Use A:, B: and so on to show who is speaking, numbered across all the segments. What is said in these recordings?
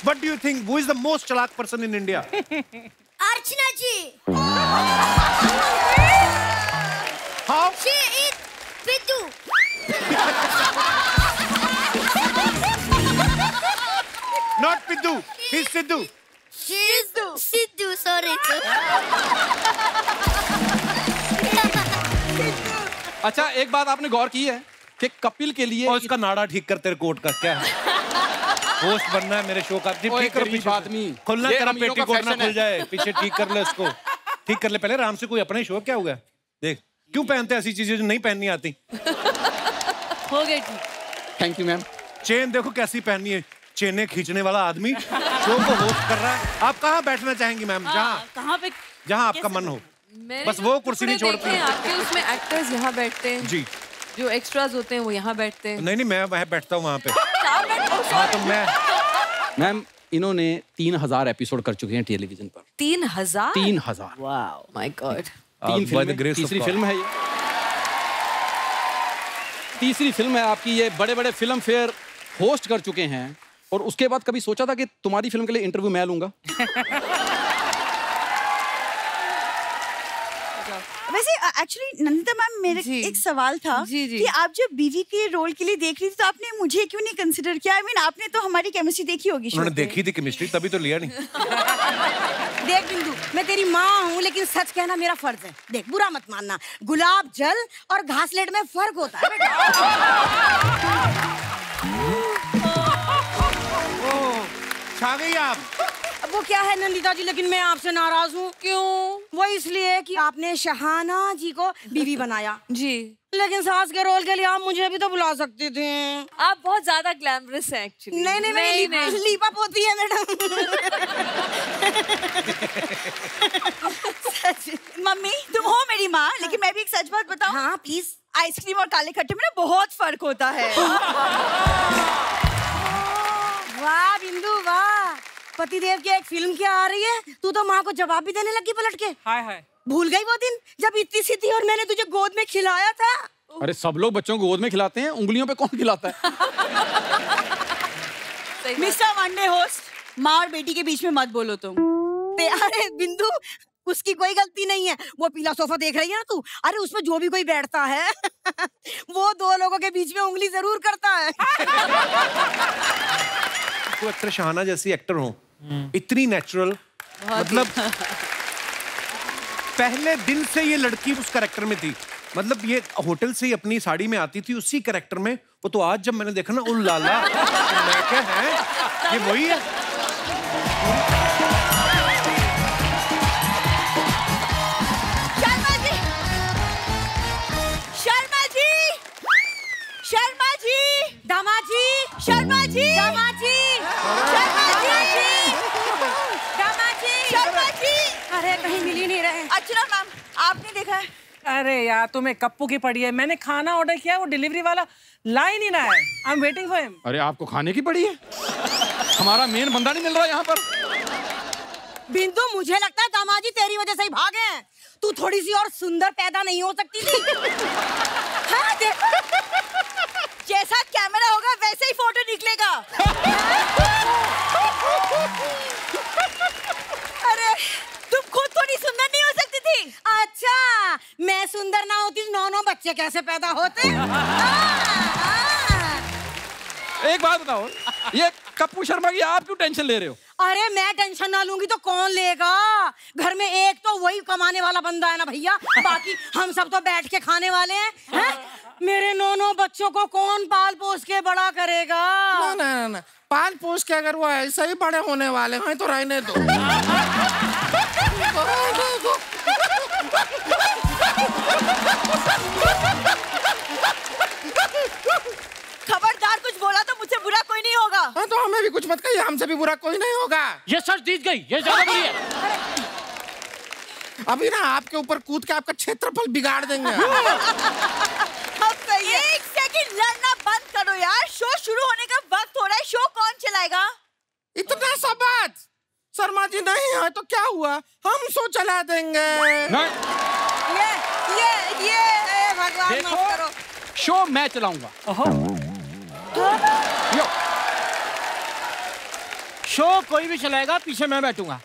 A: What do you think? Who is the most chalak person in India?
B: Archana ji.
A: How?
B: She is Piddu.
A: Not Piddu. He's Sidhu.
B: She is Sidhu. Sorry.
C: अच्छा, एक बात आपने गौर की है कि कपिल के लिए
A: और उसका नाड़ा ठीक कर तेरे कोट का क्या है? होस्ट बनना है मेरे शो का। ठीक कर पीछे आदमी। खुलना तेरा पेटीकोट ना खुल जाए। पीछे ठीक कर ले उसको। ठीक कर ले पहले आराम से। कोई अपने शो क्या हुआ? देख क्यों पहनते ऐसी चीजें जो नहीं पहननी आती?
D: हो गई ठीक।
C: Thank you ma'am.
A: चेन देखो कैसी पहननी है। चेने खींचने वाला आदमी शो को होस्ट कर रहा है। आप कहाँ बैठना चाहेंगी मैम?
D: कहाँ पे?
A: जहाँ आपका मन हो। बस वो कुर्सी नहीं छोड़ती है।
D: आपके उसमें एक्टर्स यहाँ बैठते हैं
A: जी।
D: जो एक्स्ट्राज होते हैं वो यहाँ बैठते हैं।
A: नहीं मैं वहाँ बैठता हूँ वहाँ पे। हाँ तो
C: मैम इन्होंने 3000 एपिसोड कर चुके हैं टेलीविजन पर।
D: 3000?
C: 3000।
D: Wow my God.
C: तीसरी फिल्म है ये। तीसरी फिल्म है आपकी। ये बड़े बड़े फिल्म फेयर होस्ट कर चुके हैं और उसके बाद कभी सोचा था कि तुम्हारी फिल्म के लिए इंटरव्यू मैं लूंगा?
E: वैसे एक्चुअली नंदिता मैम मेरे एक सवाल था कि आप जब बीवी के रोल के लिए देख रही थी तो आपने मुझे क्यों नहीं कंसिडर किया? I mean, आपने तो हमारी केमिस्ट्री देखी होगी।
A: उन्होंने देखी थी केमिस्ट्री तभी तो लिया नहीं।
F: देख बिंदु, मैं तेरी माँ हूँ लेकिन सच कहना मेरा फर्ज है। देख बुरा मत मानना, गुलाब जल और घासलेट में फर्क होता है बेटा।
A: छा गई आप।
F: वो क्या है नंदिता जी, लेकिन मैं आपसे नाराज हूँ। क्यों? वो इसलिए कि आपने शहाना जी को बीवी बनाया
D: जी,
F: लेकिन सास के रोल के लिए आप मुझे भी तो बुला सकती थी।
D: आप बहुत ज्यादा ग्लैमरस हैं एक्चुअली।
F: नहीं, लीपा पोती है मैडम।
E: मम्मी तुम हो मेरी माँ, लेकिन मैं भी एक सच बात बताऊं?
F: हाँ प्लीज।
E: आइसक्रीम और काले खट्टे में ना बहुत फर्क होता है।
F: वाह बिंदु वाह, पतिदेव की एक फिल्म क्या आ रही है, तू तो माँ को जवाब भी देने लगी पलट के।
G: हाय हाय।
F: भूल गई वो दिन जब इतनी सी थी और मैंने तुझे गोद में खिलाया था?
C: अरे सब लोग बच्चों को गोद में खिलाते हैं, उंगलियों पे कौन खिलाता है?
E: मिस्टर वनडे होस्ट, माँ और बेटी के बीच में मत बोलो तुम।
F: अरे बिंदु, उसकी कोई गलती नहीं है। वो पीला सोफा देख रही है ना तू? अरे उसमें जो भी कोई बैठता है वो दो लोगों के बीच में उंगली जरूर करता है।
A: तो एक्टर शहाना जैसी एक्टर हो, इतनी नेचुरल, मतलब पहले दिन से ये लड़की उस कैरेक्टर में थी। मतलब ये होटल से ही अपनी साड़ी में आती थी उसी कैरेक्टर में। वो तो आज जब मैंने देखा ना, उन लाला मैं क्या है, ये वही है।
F: शर्मा जी, दामाद जी, शर्मा जी, दामाद जी, शर्मा जी, दामाद जी, शर्मा जी। अरे कहीं मिल ही नहीं रहे।
E: अच्छा मैम, आपने देखा है?
G: अरे यार तुम्हें कप्पू की पड़ी है। मैंने खाना ऑर्डर किया, वो डिलीवरी वाला ला ही नहीं रहा है। I am waiting for him.
C: अरे आपको खाने की पड़ी है? हमारा मेन बंदा नहीं मिल रहा यहाँ पर।
F: बिंदु, मुझे लगता है दामाद जी तेरी वजह से ही भागे हैं। तू थोड़ी सी और सुंदर पैदा नहीं हो सकती थी?
E: हाँ, जैसा कैमरा होगा वैसे ही फोटो निकलेगा। अरे तुम खुद थोड़ी सुंदर नहीं हो सकती थी?
F: अच्छा, मैं सुंदर ना होती तो 9 बच्चे कैसे पैदा होते?
C: एक बात बताओ, ये कप्पू शर्मा की आप क्यों टेंशन ले रहे हो?
F: अरे मैं टेंशन ना लूंगी तो कौन लेगा? घर में एक तो वही कमाने वाला बंदा है ना भैया, बाकी हम सब तो बैठ के खाने वाले हैं। मेरे 9 बच्चों को कौन पाल पोस के बड़ा करेगा?
H: ना, पाल पोस के अगर वो ऐसा ही बड़े होने वाले हैं तो रहने दो।
E: खबरदार, कुछ बोला तो मुझसे बुरा कोई नहीं होगा।
H: हाँ तो हमें भी कुछ मत कहिए, हमसे भी बुरा कोई नहीं होगा।
G: ये सच जीत गई, ये ज्यादा बुरी है।
H: अभी ना आपके ऊपर कूद के आपका क्षेत्रफल बिगाड़ देंगे।
E: अब सही है। एक सेकंड लड़ना बंद करो यार, शो शुरू होने का वक्त हो रहा है। शो कौन चलाएगा?
H: इतना सा बात, शर्मा जी नहीं है तो क्या हुआ, हम शो चला देंगे।
F: ये भगवान माफ करो।
C: शो मैं चलाऊंगा।
H: शो कोई भी चलाएगा, पीछे मैं बैठूंगा।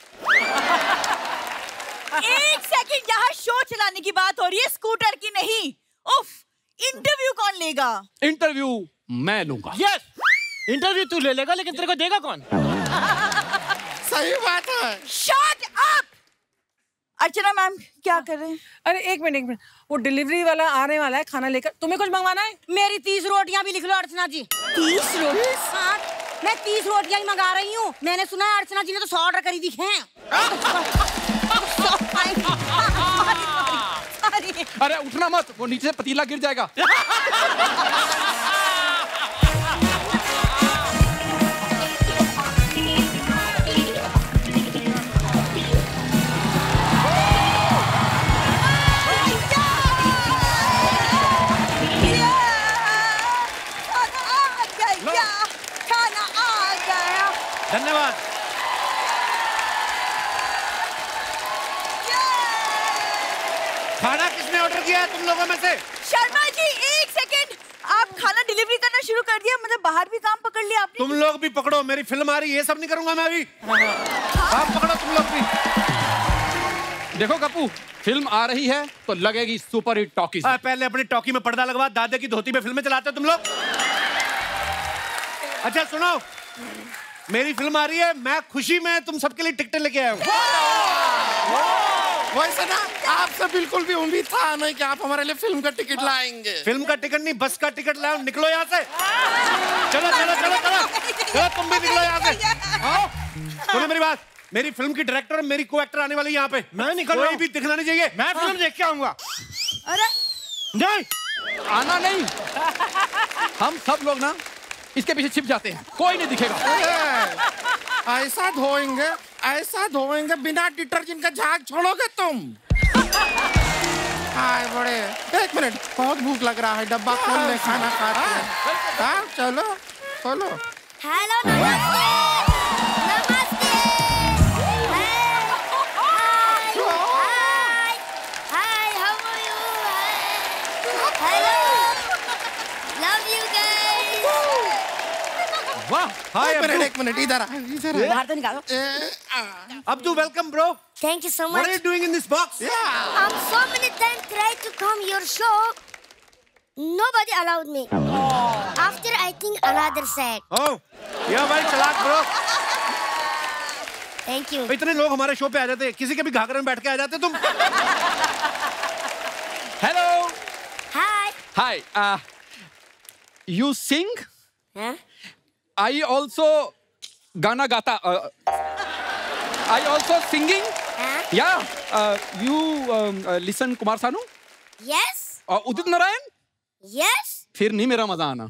E: एक सेकंड, यहाँ शो चलाने की बात हो रही है, स्कूटर की नहीं। उफ, इंटरव्यू कौन लेगा?
C: इंटरव्यू मैं लूंगा।
H: यस, इंटरव्यू तू ले लेगा, लेकिन तेरे को देगा कौन?
I: सही बात है।
E: Shut up. अर्चना मैम क्या कर रहे हैं?
G: अरे एक मिनट, वो डिलीवरी वाला आने वाला है खाना लेकर, तुम्हें कुछ मंगवाना है?
F: मेरी 30 रोटियां भी लिख लो अर्चना जी।
E: 30 रोटियां?
F: हाँ, मैं 30 रोटियां ही मंगा रही हूँ। मैंने सुना है अर्चना जी ने तो 100 ऑर्डर करी दी हैं।
C: अरे उठना मत, वो नीचे से पतीला गिर जाएगा।
A: धन्यवाद। खाना किसने ऑर्डर किया है तुम लोगों में से?
E: शर्मा जी एक सेकंड, आप खाना डिलीवरी करना शुरू कर दिया, मतलब बाहर भी काम पकड़ लिया आपने?
A: तुम लोग भी पकड़ो, मेरी फिल्म आ रही है, ये सब नहीं करूंगा मैं अभी। काम पकड़ो तुम लोग भी।
C: देखो कप्पू, फिल्म आ रही है तो लगेगी सुपर हिट टॉकीज।
A: पहले अपनी टॉकी में पर्दा लगवा, दादे की धोती में फिल्में चलाते हो तुम लोग। अच्छा सुनो, मेरी फिल्म आ रही है, मैं खुशी में तुम सबके लिए टिकटें लेके आया हूँ।
I: वैसे ना आपसे बिल्कुल भी उम्मीद था नहीं कि आप हमारे लिए फिल्म का टिकट लाएंगे।
A: फिल्म का टिकट नहीं, बस का टिकट लाओ, निकलो यहाँ से। चलो चलो चलो चलो चलो, तुम भी निकलो यहाँ से। आओ, सुनो मेरी बात, मेरी फिल्म की डायरेक्टर और मेरी को एक्टर आने वाली यहाँ पे।
H: मैं निकल रहा हूँ।
A: कोई भी दिखना नहीं चाहिए,
H: मैं फिल्म देख के आऊंगा।
E: अरे
C: नहीं, आना नहीं। हम सब लोग ना इसके पीछे छिप जाते हैं, कोई नहीं दिखेगा।
I: ऐसा धोएंगे बिना डिटर्जेंट का झाग छोड़ोगे तुम। हाय बड़े, एक मिनट, बहुत भूख लग रहा है, डब्बा खोल ले, खाना खाते हैं। हाँ चलो खोलो।
B: हेलो नमस्ते। नमस्ते। Hi how are you? Hello, love you guys.
C: वाह,
A: हाय
I: एक मिनट इधर आ,
F: बाहर तो निकालो।
A: Abdu, welcome bro.
B: Thank you so
A: What
B: much.
A: are you doing in this box?
B: So many times tried to come your show. Nobody allowed me. After I think another said.
A: Oh, yeah भाई चलाक bro.
B: Thank you.
A: इतने लोग हमारे show पे आ जाते हैं, किसी के भी घाघरे में बैठ के आ जाते तुम।
C: Hello.
B: Hi.
C: Hi, you sing?
B: Huh?
C: I also गाना गाता। I also singing?
B: Huh?
C: या you listen Kumar Sanu?
B: Yes.
C: Udit Narayan?
B: Yes.
C: फिर नहीं मेरा मजा आना।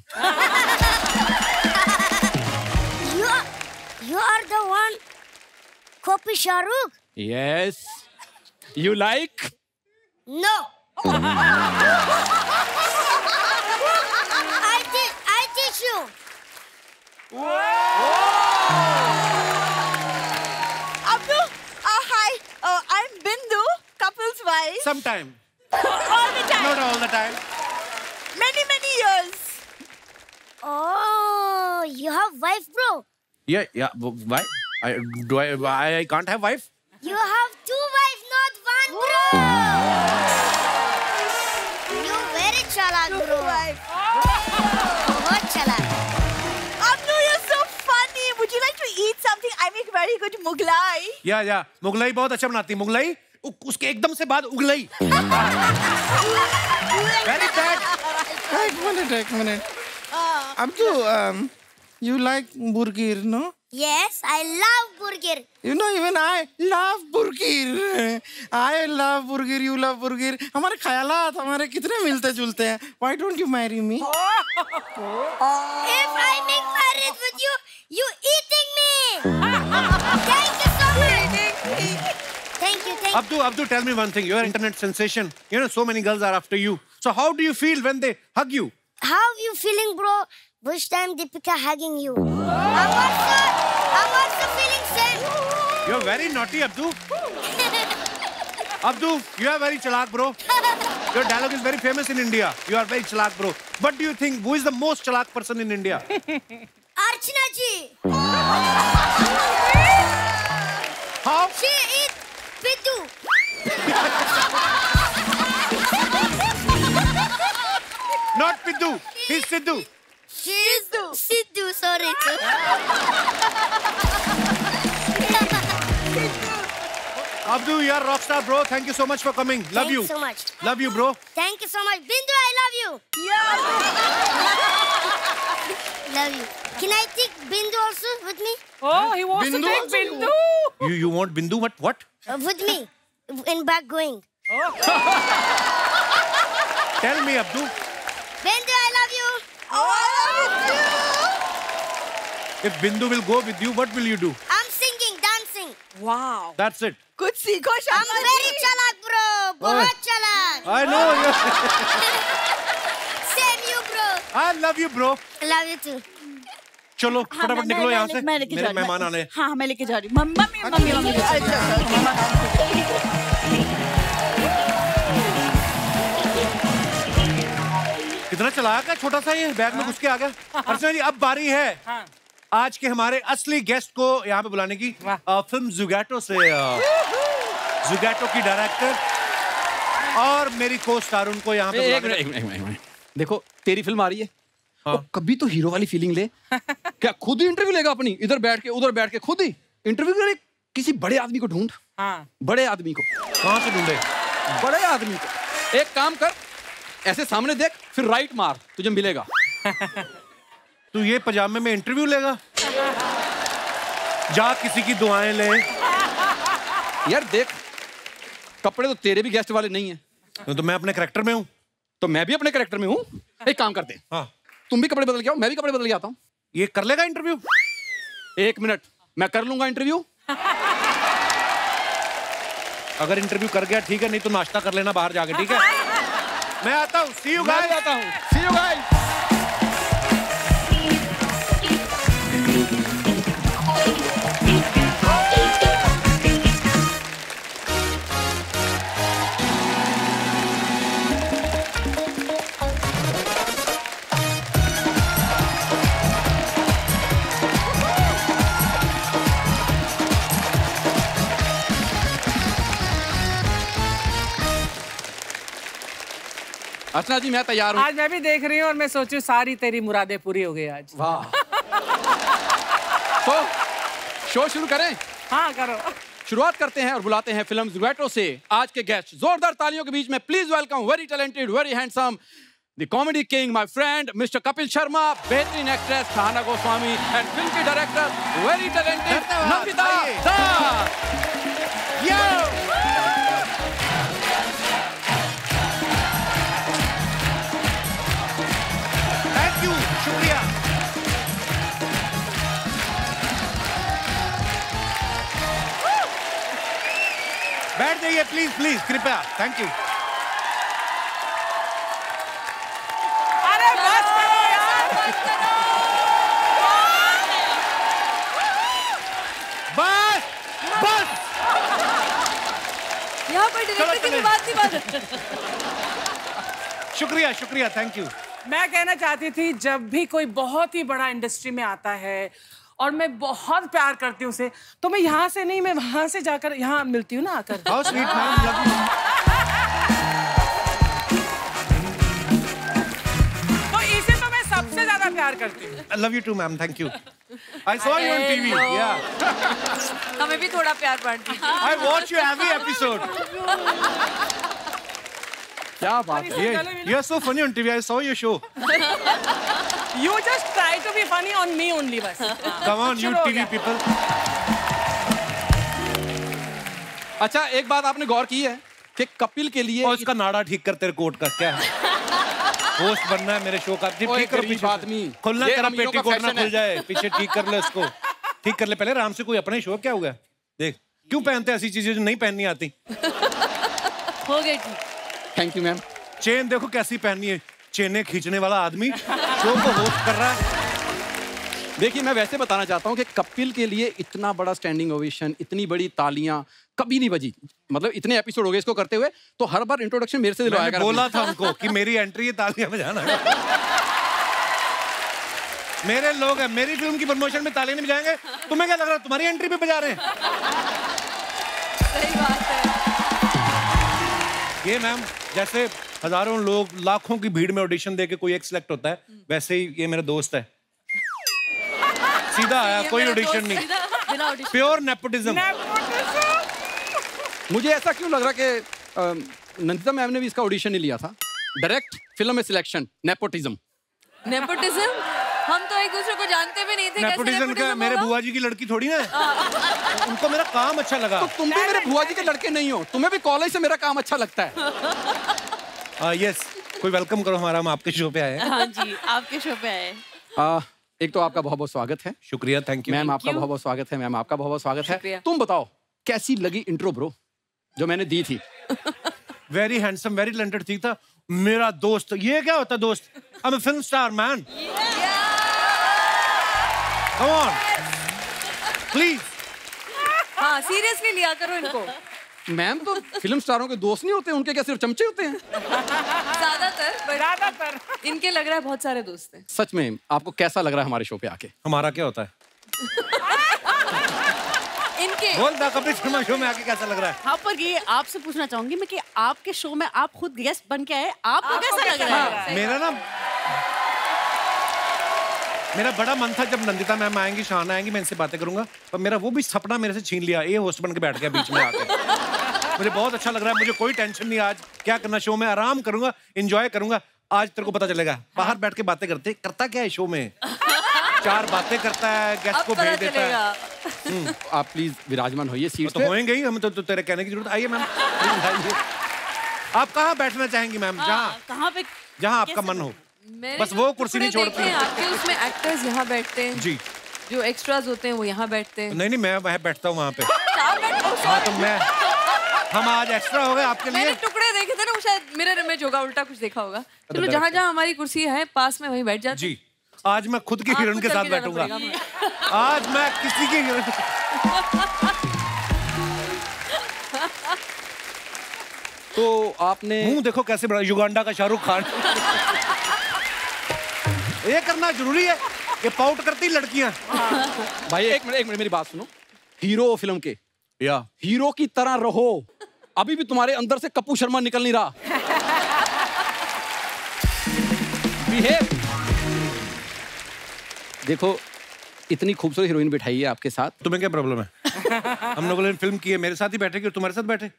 B: You are the one. Copy Shahrukh.
C: Yes. You like?
B: No. I teach you.
E: Abdu, hi, I'm Bindu, couple's wife.
A: Sometime.
E: All the time.
A: Not all the time.
E: Many years.
B: Oh, you have wife, bro.
A: Yeah. Why? I can't have wife.
B: You have two wives, not one, bro. You very chalak, bro. बहुत chalak.
E: Abdu, you're so funny. Would you like to eat something? I make very good Mughlai.
A: Yeah. Mughlai बहुत अच्छा बनाती है, मुगलाई उसके एकदम से बाद उगलाई। Very bad.
I: एक minute. Abdu, you like burger, no?
B: Yes, I love burger.
I: You know, even I love burger. I love burger, you love burger. हमारे ख्यालात हमारे कितने मिलते जुलते हैं. Why don't you marry me?
B: If I make marriage with you, you eating me. Thank you so much. Thank you.
A: Abdu, tell me one thing. You're an internet sensation. You know, so many girls are after you. So how do you feel when they hug you?
B: How you feeling, bro? Which time Deepika hugging you? I'm also feeling same.
A: You're very naughty, Abdu. Abdu, you are very chalak, bro. Your dialogue is very famous in India. You are very chalak, bro. What do you think? Who is the most chalak person in India?
B: Archana ji.
A: How?
B: She eat Piddu.
A: Not Piddu. He's Sidhu.
B: She's Sidhu. Sorry.
A: Abdu, you are rockstar, bro. Thank you so much for coming. Love you.
B: Thanks so much.
A: Love you, bro.
B: Thank you so much. Bindu, I love you. Love you. Can I take Bindu also with me?
G: Oh, he wants
A: Bindu
G: to take
A: also?
G: Bindu.
A: You want Bindu? What?
B: With me. In back going.
A: Tell me, Abdu.
B: Bindu, I love you.
A: If Bindu will go with you, what will you do?
B: I'm singing, dancing.
F: Wow.
A: That's it.
E: कुछ सीखो
B: I'm
E: Shama
B: very chalak, bro. बहुत chalak.
A: I know.
B: Same you, bro.
A: I love you, bro.
B: Love you too.
A: चलो फटाफट निकलो यहाँ से. मेरे मेहमान आने.
E: हाँ मैं लेके जा रही हूँ. मम्मी.
A: कितना चलाया क्या छोटा सा ये बैग में घुस के आ गया. अर्चना जी अब बारी है आज के हमारे असली गेस्ट को यहाँ पे बुलाने की. फिल्म जुगैटो से जुगैटो की डायरेक्टर और मेरी को स्टार उनको यहाँ पे
C: एक देखो तेरी फिल्म आ रही है. कभी तो हीरो वाली फीलिंग ले. क्या खुद ही इंटरव्यू लेगा अपनी. इधर बैठ के उधर बैठ के खुद ही इंटरव्यू करे. किसी बड़े आदमी को ढूंढ. बड़े आदमी को
A: कहाँ से ढूंढे.
C: बड़े आदमी को. एक काम कर ऐसे सामने देख फिर राइट मार तुझे मिलेगा.
A: तू ये पजामे में इंटरव्यू लेगा. जा किसी की दुआएं ले.
C: यार देख कपड़े तो तेरे भी गेस्ट वाले नहीं है.
A: तो मैं अपने कैरेक्टर में हूँ.
C: तो मैं भी अपने कैरेक्टर में हूँ. एक काम करते हैं.
A: हाँ
C: तुम भी कपड़े बदल के आओ. मैं भी कपड़े बदल के आता हूँ.
A: ये कर लेगा इंटरव्यू.
C: 1 मिनट मैं कर लूंगा इंटरव्यू.
A: अगर इंटरव्यू कर गया ठीक है. नहीं तो नाश्ता कर लेना बाहर जाके. ठीक है मैं आता हूँ. सी यू गाइस.
C: आता हूँ. सी यू गाइस. अर्चना जी मैं तैयार हूँ.
G: आज मैं भी देख रही हूँ और मैं सोचूं सारी तेरी मुरादें पूरी हो गई आज.
C: वाह. तो शो शुरू करें.
G: हाँ करो.
C: शुरुआत करते हैं और बुलाते हैं फिल्म जुगैटो से आज के गेस्ट. जोरदार तालियों के बीच में please welcome very talented very handsome the comedy king my friend mister Kapil Sharma. बेहतरीन actress Shahana Goswami and film की director very talented Nandita Das.
A: शुक्रिया. बैठ जाइए प्लीज प्लीज कृपया. Thank you.
G: अरे बस करो यार.
A: बस बस.
D: यहाँ पर डायरेक्टर की बात नहीं बात.
A: शुक्रिया शुक्रिया. Thank you.
G: मैं कहना चाहती थी जब भी कोई बहुत ही बड़ा इंडस्ट्री में आता है और मैं बहुत प्यार करती हूँ उसे तो मैं यहाँ से नहीं मैं वहां से जाकर यहाँ मिलती हूँ ना आकर.
A: How sweet, ma'am. Love you.
G: तो इसे तो मैं सबसे ज्यादा प्यार करती हूँ.
A: I love you too, ma'am. Thank you. I saw you on TV. Yeah.
D: हमें भी थोड़ा प्यार बांट दीजिए.
A: I watch you every episode.
C: क्या बात है.
A: You are so funny on TV. I saw your show.
G: You just try to be funny on me only बस.
A: Come on, you TV people.
C: अच्छा एक बात आपने गौर की है कि कपिल के लिए
A: और इसका नाड़ा ठीक कर तेरे कोट का क्या है. होस्ट बनना है मेरे शो का. ठीक कर पीछे
C: आदमी.
A: खुलना तेरा पेटीकोट ना खुल जाए. पीछे ठीक कर ले इसको. ठीक कर ले पहले आराम से. कोई अपने शो क्या हो गया. देख क्यों पहनते ऐसी चीजें जो नहीं पहननी आती.
D: हो गई ठीक.
C: Thank you ma'am.
A: चेन देखो कैसी पहननी है. चेनें खींचने वाला आदमी शो को होस्ट कर रहा है.
C: देखिए मैं वैसे बताना चाहता हूँ कि कपिल के लिए इतना बड़ा स्टैंडिंग ओवेशन इतनी बड़ी तालियां कभी नहीं बजी. मतलब इतने एपिसोड हो गए इसको करते हुए तो हर बार इंट्रोडक्शन मेरे से दिलवाया कर.
A: बोला था उनको कि मेरी एंट्री है तालियां बजाना. मेरे लोग हैं. मेरी फिल्म की प्रमोशन में तालियां नहीं बजाएंगे. तुम्हें क्या लग रहा है तुम्हारी एंट्री पे बजा रहे हैं.
D: सही बात है।
A: ये मैम जैसे हजारों लोग लाखों की भीड़ में ऑडिशन देके कोई एक सिलेक्ट होता है, वैसे ही ये मेरा दोस्त है। सीधा आया, कोई ऑडिशन नहीं, प्योर नेपोटिज्म।
C: मुझे ऐसा क्यों लग रहा कि नंदिता मैम ने भी इसका ऑडिशन नहीं लिया था? डायरेक्ट फिल्म में सिलेक्शन, नेपोटिज्म।
D: नेपोटिज्म? हम तो एक दूसरे को जानते भी नहीं थे।
A: नेपोटिज्म क्या? मेरे बुआ जी की लड़की थोड़ी ना, उनको मेरा काम अच्छा लगा।
C: तो तुम भी मेरे बुआ जी के लड़के नहीं हो, तुम्हें भी कॉलेज से मेरा काम अच्छा लगता है।
A: यस, कोई वेलकम करो हमारा, हम आपके शो पे आए हैं।
D: हाँ जी, आपके शो पे आए।
C: एक तो आपका बहुत बहुत स्वागत है।
A: शुक्रिया, थैंक यू
C: मैम। आपका बहुत बहुत स्वागत है मैम, आपका बहुत बहुत स्वागत है। तुम बताओ कैसी लगी इंट्रो ब्रो जो मैंने दी थी?
A: वेरी हैंडसम, वेरी टैलेंटेड, ठीक था। मेरा दोस्त, ये क्या होता है दोस्त? I'm a film star man. Come on, please.
D: हाँ, सीरियसली लिया करो इनको।
C: मैम तो फिल्म स्टारों के दोस्त नहीं होते, उनके क्या सिर्फ चमचे होते हैं?
D: ज्यादातर इनके लग रहा है बहुत सारे दोस्त हैं।
C: सच में आपको कैसा लग रहा है हमारे शो पे आके?
A: हमारा क्या होता है?
D: इनके
A: बोल दा, कपिल शर्मा शो में आके कैसा लग रहा है?
J: हाँ, पर ये आपसे पूछना चाहूंगी मैं कि आपके शो में आप खुद गेस्ट बन के आए, आपको कैसा लग रहा है?
A: मेरा बड़ा मन था जब नंदिता मैम आएंगी, शाना आएंगी, मैं इनसे बातें करूंगा, पर मेरा वो भी सपना मेरे से छीन लिया। ये होस्ट बन के बैठ गया बीच में आके। मुझे बहुत अच्छा लग रहा है, मुझे कोई टेंशन नहीं। आज क्या करना, शो में आराम करूंगा, एंजॉय करूंगा। आज तेरे को पता चलेगा, बाहर बैठ के बातें करता क्या है शो में? 4 बातें करता है, गेस्ट को भेज देता है।
C: आप प्लीज विराजमान होइए सीट
A: तो होएंगे ही, हम तो तेरे कहने की जरूरत। आइए मैम, आप कहाँ बैठना चाहेंगी मैम? जहाँ आपका मन हो, बस वो कुर्सी नहीं छोड़ती।
D: आपके उसमें एक्टर्स यहाँ बैठते हैं
A: जी,
D: जो एक्स्ट्राज होते हैं वो यहाँ बैठते हैं।
A: नहीं, मैं वहाँ बैठता हूँ वहाँ पे। हाँ तो हम आज एक्स्ट्रा हो गए आपके लिए।
D: मैंने टुकड़े देखे थे ना, वो शायद मिरर इमेज होगा, उल्टा कुछ देखा होगा। चलो जहाँ जहाँ हमारी कुर्सी है पास में वहीं बैठ जाते।
A: जी, आज मैं खुद की हीरोइन के साथ बैठूंगा। आज मैं किसी की हीरोइन।
C: तो आपने
A: मुंह देखो कैसे बड़ा, युगांडा का शाहरुख खान। ये करना जरूरी है, ये पाउट करती लड़कियां।
C: भाई एक मिनट मेरी बात सुनो। हीरो फिल्म के या हीरो की तरह रहो। अभी भी तुम्हारे अंदर से कपूर शर्मा निकल नहीं रहा। बिहेव। देखो इतनी खूबसूरत हीरोइन बिठाई है आपके साथ।
A: तुम्हें क्या प्रॉब्लम है? हम लोगों ने फिल्म की है, मेरे साथ ही बैठे कि तुम्हारे साथ बैठे?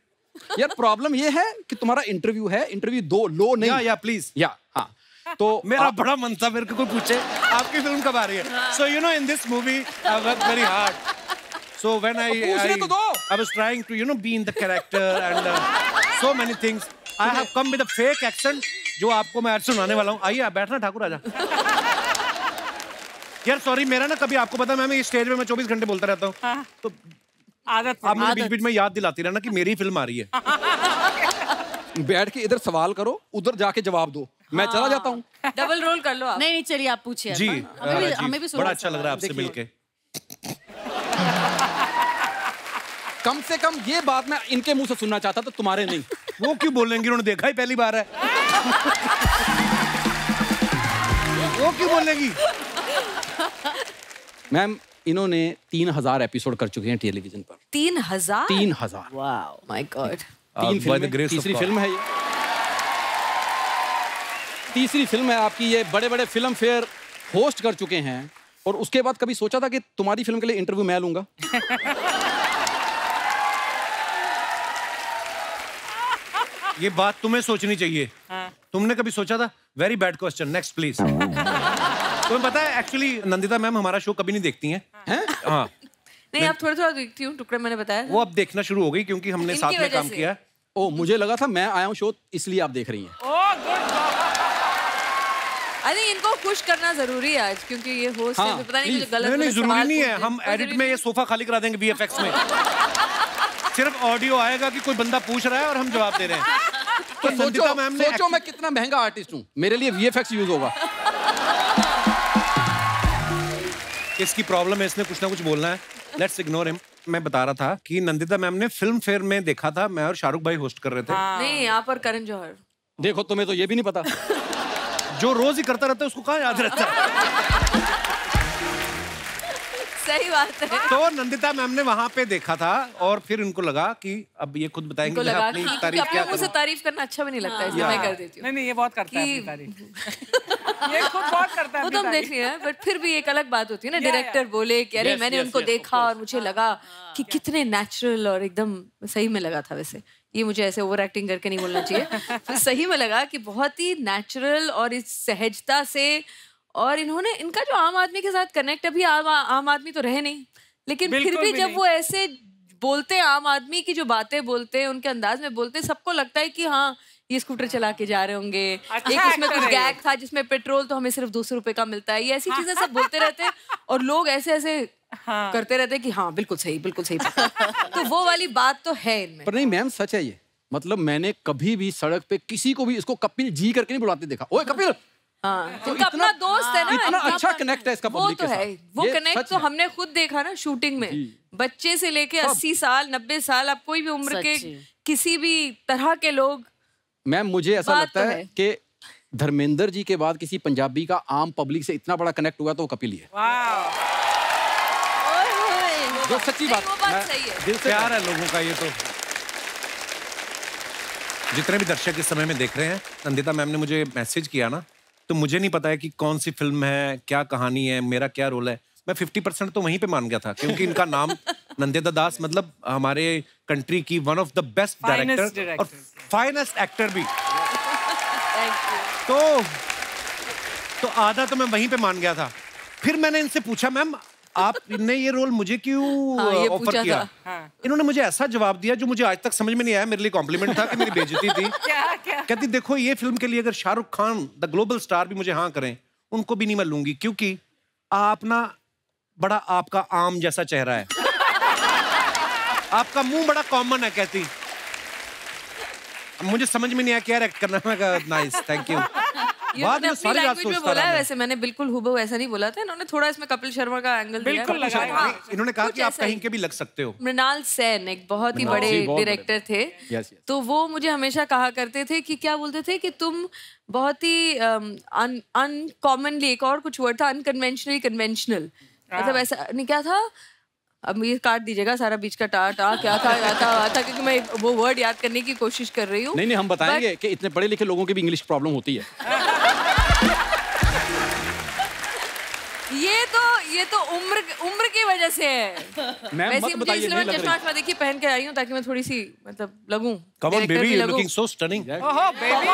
C: यार प्रॉब्लम ये है कि तुम्हारा इंटरव्यू है, इंटरव्यू दो लो नहीं।
A: या प्लीज
C: या हाँ, तो
A: मेरा बड़ा मन था, मेरे को कोई पूछे आपकी फिल्म कब आ रही है। So you know in this movie I work very hard, so when I was trying to be in the character and so many things, I have come with a fake accent जो आपको मैं आज सुनाने वाला हूँ। आइए आप बैठना ठाकुर, आजा। यार सॉरी, मेरा ना कभी आपको पता मैं स्टेज में 24 घंटे बोलता रहता हूँ, तो
G: आदत
A: आप मुझे बीच बीच में याद दिलाती रहना कि मेरी फिल्म आ रही है।
C: बैठ के इधर सवाल करो, उधर जाके जवाब दो। मैं चला जाता हूँ।
D: डबल रोल कर लो आप।
J: नहीं चलिए आप पूछिए।
A: जी,
J: हमें भी
A: बड़ा अच्छा लग रहा है आपसे मिलके।
C: कम से कम ये बात मैं इनके मुंह से सुनना चाहता था, तुम्हारे नहीं।
A: वो क्यों बोलेंगे, उन्होंने देखा ही पहली बार है। वो क्यों बोलेंगी?
C: मैम इन्होंने 3000 एपिसोड कर चुके हैं टेलीविजन पर।
D: 3000?
C: 3000।
D: Wow my God.
C: 3 फिल्में, तीसरी फिल्म है ये। तीसरी फिल्म है आपकी ये। बड़े बड़े फिल्म फेयर होस्ट कर चुके हैं, और उसके बाद कभी सोचा था कि तुम्हारी फिल्म के लिए इंटरव्यू मैं लूंगा?
A: ये बात तुम्हें सोचनी चाहिए। तुमने कभी सोचा था? Very bad question, next please. तुम्हें पता है एक्चुअली नंदिता मैम हमारा शो कभी नहीं देखती हैं। हाँ
D: नहीं, अब थोड़ा थोड़ा देखती हूँ, टुकड़े मैंने बताया।
A: वो अब देखना शुरू हो गई क्योंकि हमने साथ में काम किया।
C: ओ, मुझे लगा था मैं आया हूँ शो इसलिए आप देख रही हैं।
D: आई थिंक इनको खुश करना जरूरी है आज, क्योंकि ये होस्ट है, पता नहीं कुछ गलत
A: नहीं, जरूरी नहीं है। हम एडिट में ये सोफा खाली करा देंगे VFX में। सिर्फ ऑडियो आएगा कि कोई बंदा पूछ रहा है और हम जवाब दे रहे हैं।
C: तो सोचो मैं कितना महंगा आर्टिस्ट हूँ, मेरे लिए VFX यूज होगा।
A: इसकी प्रॉब्लम है, इसने कुछ ना कुछ बोलना है। Let's ignore him. मैं बता रहा था कि नंदिता मैम ने फिल्म फेयर में देखा था, मैं और शाहरुख भाई होस्ट कर रहे थे।
D: नहीं, आप और करण जौहर।
C: देखो तुम्हें तो ये भी नहीं पता।
A: जो रोज ही करता रहता है उसको कहाँ याद रहता है?
D: सही बात है।
A: तो नंदिता मैम ने वहाँ पे देखा था और फिर उनको लगा कि अब ये खुद बताएंगे मैं अपनी तारीफ क्या करूं।
D: मुझे तारीफ करना अच्छा भी नहीं लगता है, इसलिए मैं कर देती हूँ।
G: नहीं ये बहुत करता है तारीफ। ये खुद बहुत करता है।
D: वो तो हम देख लिया है, बट फिर भी एक अलग बात होती है ना, डायरेक्टर बोले कि अरे मैंने उनको देखा और मुझे लगा कि कितने नेचुरल और एकदम सही में लगा था। वैसे ये मुझे ऐसे ओवर एक्टिंग करके नहीं बोलना चाहिए, तो सही में लगा कि बहुत ही नेचुरल और इस सहजता से, और इन्होंने इनका जो आम आदमी के साथ कनेक्ट, अभी आम आदमी तो रहे नहीं, लेकिन फिर भी जब वो ऐसे बोलते हैं, आम आदमी की जो बातें बोलते हैं, उनके अंदाज में बोलते हैं, सबको लगता है कि हाँ ये स्कूटर चला के जा रहे होंगे। एक उसमें कुछ गैग था जिसमें पेट्रोल तो हमें सिर्फ 200 रुपए का मिलता है, ये ऐसी चीजें सब बोलते रहते हैं और लोग ऐसे ऐसे करते रहते हैं कि हाँ बिल्कुल सही बिल्कुल सही। तो वो वाली बात तो है इनमें।
C: पर नहीं मैम, सच है ये। मतलब मैंने कभी भी सड़क पे किसी को भी इसको कपिल जी करके नहीं बुलाते देखा। ओए कपिल।
D: हाँ, तो अपना दोस्त है ना,
C: इतना अच्छा कनेक्ट है इसका पब्लिक के साथ।
D: वो तो है, वो कनेक्ट तो हमने खुद देखा ना शूटिंग में। बच्चे से लेके 80 साल 90 साल, अब कोई भी उम्र के किसी भी तरह के लोग।
C: मैम मुझे ऐसा लगता है कि धर्मेंद्र जी के बाद किसी पंजाबी का आम पब्लिक से इतना बड़ा कनेक्ट हुआ तो वो कपिल ही है। जो सच्ची बात
D: सही है।
A: दिल से प्यार है लोगों का। ये तो जितने भी दर्शक इस समय में देख रहे हैं, नंदिता मैम ने मुझे मैसेज किया ना, तो मुझे नहीं पता है कि कौन सी फिल्म है, क्या कहानी है, मेरा क्या रोल है। मैं 50% तो वहीं पे मान गया था, क्योंकि इनका नाम नंदिता दास, मतलब हमारे कंट्री की one of the best director और फाइनेस्ट एक्टर भी। तो आधा तो मैं वहीं पे मान गया था। फिर मैंने इनसे पूछा, मैम आपने ये रोल मुझे क्यों ऑफर किया? इन्होंने मुझे ऐसा जवाब दिया जो मुझे आज तक समझ में नहीं आया। मेरे लिए कॉम्प्लीमेंट था कि मेरी बेइज्जती थी। कहती देखो ये फिल्म के लिए अगर Shahrukh Khan the global star भी मुझे हाँ करें, उनको भी नहीं मैं लूंगी, क्योंकि आप ना बड़ा आपका आम जैसा चेहरा है, आपका मुंह बड़ा कॉमन है। कहती मुझे समझ में नहीं आया क्या एक्ट करना। मैं कहा नाइस, थैंक यू। बाद में सारी रात सोचता
D: बोला है। वैसे मैंने बिल्कुल हुबहू ऐसा नहीं बोला था, इन्होंने थोड़ा इसमें कपिल शर्मा का एंगल दिया।
A: बिल्कुल लगाया। इन्होंने कहा कि आप कहीं के भी लग सकते हो।
D: मृणाल सेन एक बहुत ही बड़े डायरेक्टर थे, तो वो मुझे हमेशा कहा करते थे कि क्या बोलते थे कि तुम बहुत ही अनकॉमनली, एक और कुछ वर्ड था, अनकन्वेंशनली कन्वेंशनल। मतलब ऐसा नहीं, क्या था, अब ये काट दीजिएगा सारा बीच का टा क्या था क्योंकि मैं वो वर्ड याद करने की कोशिश कर रही हूँ।
C: नहीं हम बताएंगे कि इतने पढ़े लिखे लोगों की भी इंग्लिश प्रॉब्लम होती है।
D: ये तो उम्र की वजह से है। वैसे मुझे इसलिए मैं चश्मा देखिए पहन के आई हूँ ताकि मैं थोड़ी सी मतलब लगूं।
A: Come on baby, you're looking so stunning.
G: ओहो बेबी।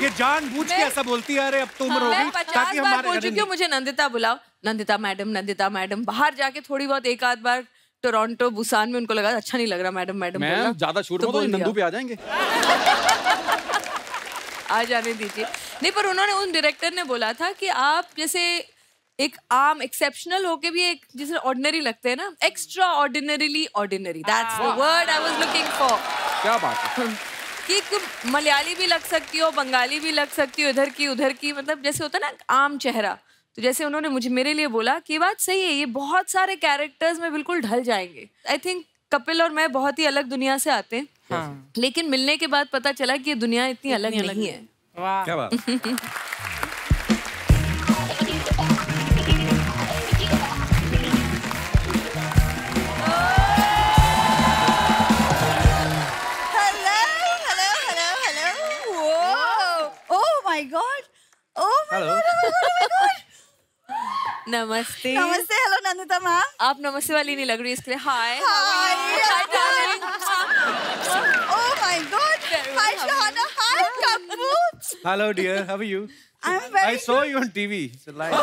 A: ये जानबूझ के ऐसा बोलती है। अरे अब तो उम्र होगी ताकि हमारे
D: बोल चुकी हूँ मुझे नंदिता बुलाओ, नंदिता मैडम। बाहर जाके थोड़ी बहुत एक आध बार टोरंटो बुसान में उनको लगा अच्छा नहीं लग रहा मैडम
C: मैम ज्यादा शूट में तो नंदू पे आ जाएंगे।
D: आ जाने दीजिए। नहीं, पर उन्होंने उन डायरेक्टर ने बोला था कि आप जैसे एक आम एक्सेप्शनल होके भी एक जैसे ऑर्डिनरी लगते हैं ना, extra ordinarily ordinary, that's the word I was looking for.
C: क्या बात है
D: कि मलयाली भी लग सकती हो, बंगाली भी लग सकती हो, इधर की उधर की, मतलब जैसे होता है ना आम चेहरा। तो जैसे उन्होंने मुझे मेरे लिए बोला कि बात सही है, ये बहुत सारे कैरेक्टर्स में बिल्कुल ढल जाएंगे। आई थिंक कपिल और मैं बहुत ही अलग दुनिया से आते हैं, लेकिन मिलने के बाद पता चला कि ये दुनिया इतनी अलग नहीं है।
A: क्या बात।
D: नमस्ते।
E: नमस्ते। Hello Nandita ma'am.
D: आप नमस्ते वाली नहीं लग रही इसके लिए हाय।
E: Oh my God. Hi Shahana. Hi Kapu.
A: Hello dear, how are you?
E: I'm very.
A: I saw you on TV. So live.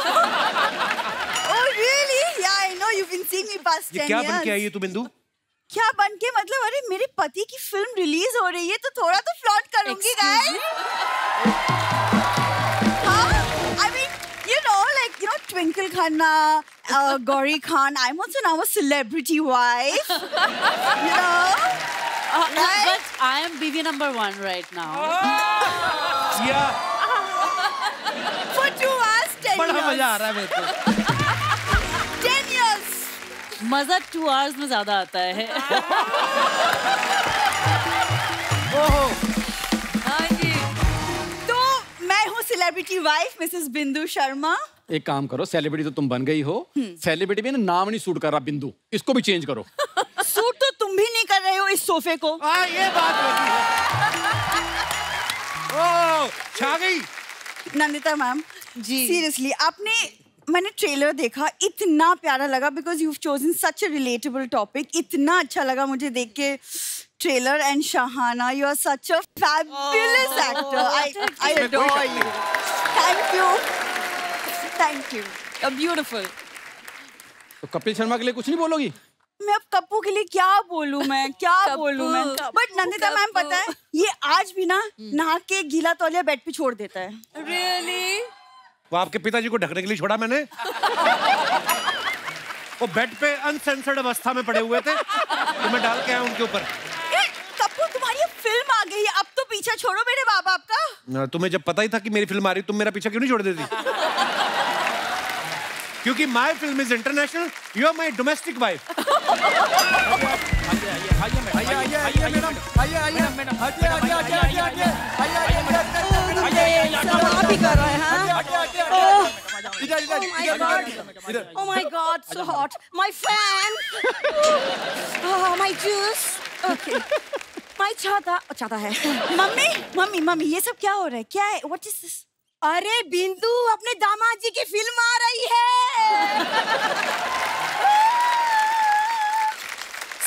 E: Oh really? Yeah, I know you've been seeing me past 10 years.
A: ये क्या बन के आई है तू बिंदु?
E: क्या बन के मतलब? अरे मेरे पति की फिल्म रिलीज हो रही है तो थोड़ा तो फ्लॉन्ट करूंगी guys. Twinkle Khanna, Gauri Khan. I'm also now a celebrity wife. You know?
J: Right? But I am BV number 1 right now.
A: Yeah.
E: For 2 hours, 10 years.
A: बड़ा मजा आ रहा है मेरे को।
E: 10 years.
J: मजा 2 hours में ज़्यादा आता है।
E: हाँ जी। तो मैं हूँ सेलिब्रिटी वाइफ मिसेस बिंदु शर्मा।
C: एक काम करो, सेलिब्रिटी तो तुम बन गई हो, सेलिब्रिटी में ना नाम नहीं सूट कर रहा बिंदु, इसको भी चेंज करो।
E: सूट तो तुम भी नहीं कर रहे हो इस सोफे को।
A: ये बात होती है। ओह, छा गई।
E: नंदिता मैम जी, सीरियसली मैंने ट्रेलर देखा, इतना प्यारा लगा because you chosen such a relatable topic. इतना अच्छा लगा मुझे देख के trailer. And Shahana, you are such a fabulous actor. I adore you. Thank you beautiful.
C: तो कपिल शर्मा के लिए कुछ नहीं बोलोगी?
E: मैं अब कप्पू के लिए क्या बोलूं मैं? बट नंदिता मैम पता है, ये आज भी ना नहा के गीला तौलिया बेड पे छोड़ देता है।
D: Really?
A: वो आपके पिताजी को ढकने के लिए छोड़ा मैंने। वो बेड पे अनसेंसर्ड अवस्था में पड़े हुए थे, तो मैं डाल के आया उनके ऊपर।
E: कप्पू, तुम्हारी फिल्म आ गई है, अब तो पीछा छोड़ो मेरे माँ बाप का।
A: तुम्हें जब पता ही था कि मेरी फिल्म आ रही, तुम मेरा पीछा क्यों नहीं छोड़ देती? क्योंकि my film is international, you are my domestic wife.
F: Oh my God, so hot. My fan. Oh, my juice. Okay. My छाता है।
E: मम्मी, ये सब क्या हो रहा है? क्या है? What is this?
F: अरे बिंदु, अपने दामाद जी की फिल्म आ रही है।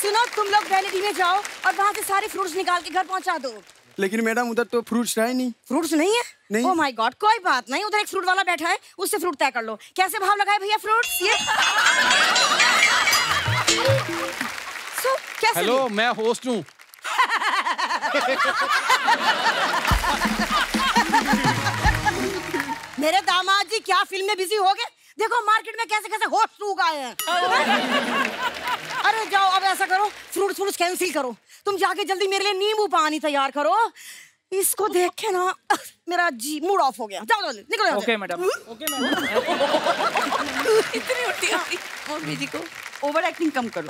F: सुनो, तुम लोग वैनिटी में जाओ और वहाँ से सारे फ्रूट्स निकाल के घर पहुँचा दो।
I: लेकिन मैडम उधर तो फ्रूट्स है नहीं।
F: फ्रूट्स नहीं है?
I: नहीं।
F: ओह माय गॉड, कोई बात नहीं, उधर एक फ्रूट वाला बैठा है, उससे फ्रूट तय कर लो। कैसे भाव लगाए भैया फ्रूट्स ये? कैसे?
C: हेलो, मैं होस्ट हूँ।
F: मेरे दामाद जी क्या फिल्म में बिजी हो गए? देखो मार्केट में कैसे कैसे होस्ट लोग आए हैं। अरे जाओ, अब ऐसा करो, फ्रूट्स कैंसिल करो, तुम जाके जल्दी मेरे लिए नींबू पानी तैयार करो। इसको देख के ना मेरा जी मूड ऑफ हो गया। जाओ जल्दी निकलो।
G: Okay madam.
D: इतनी उल्टी आती मम्मी जी को।
E: ओवर एक्टिंग कम करो।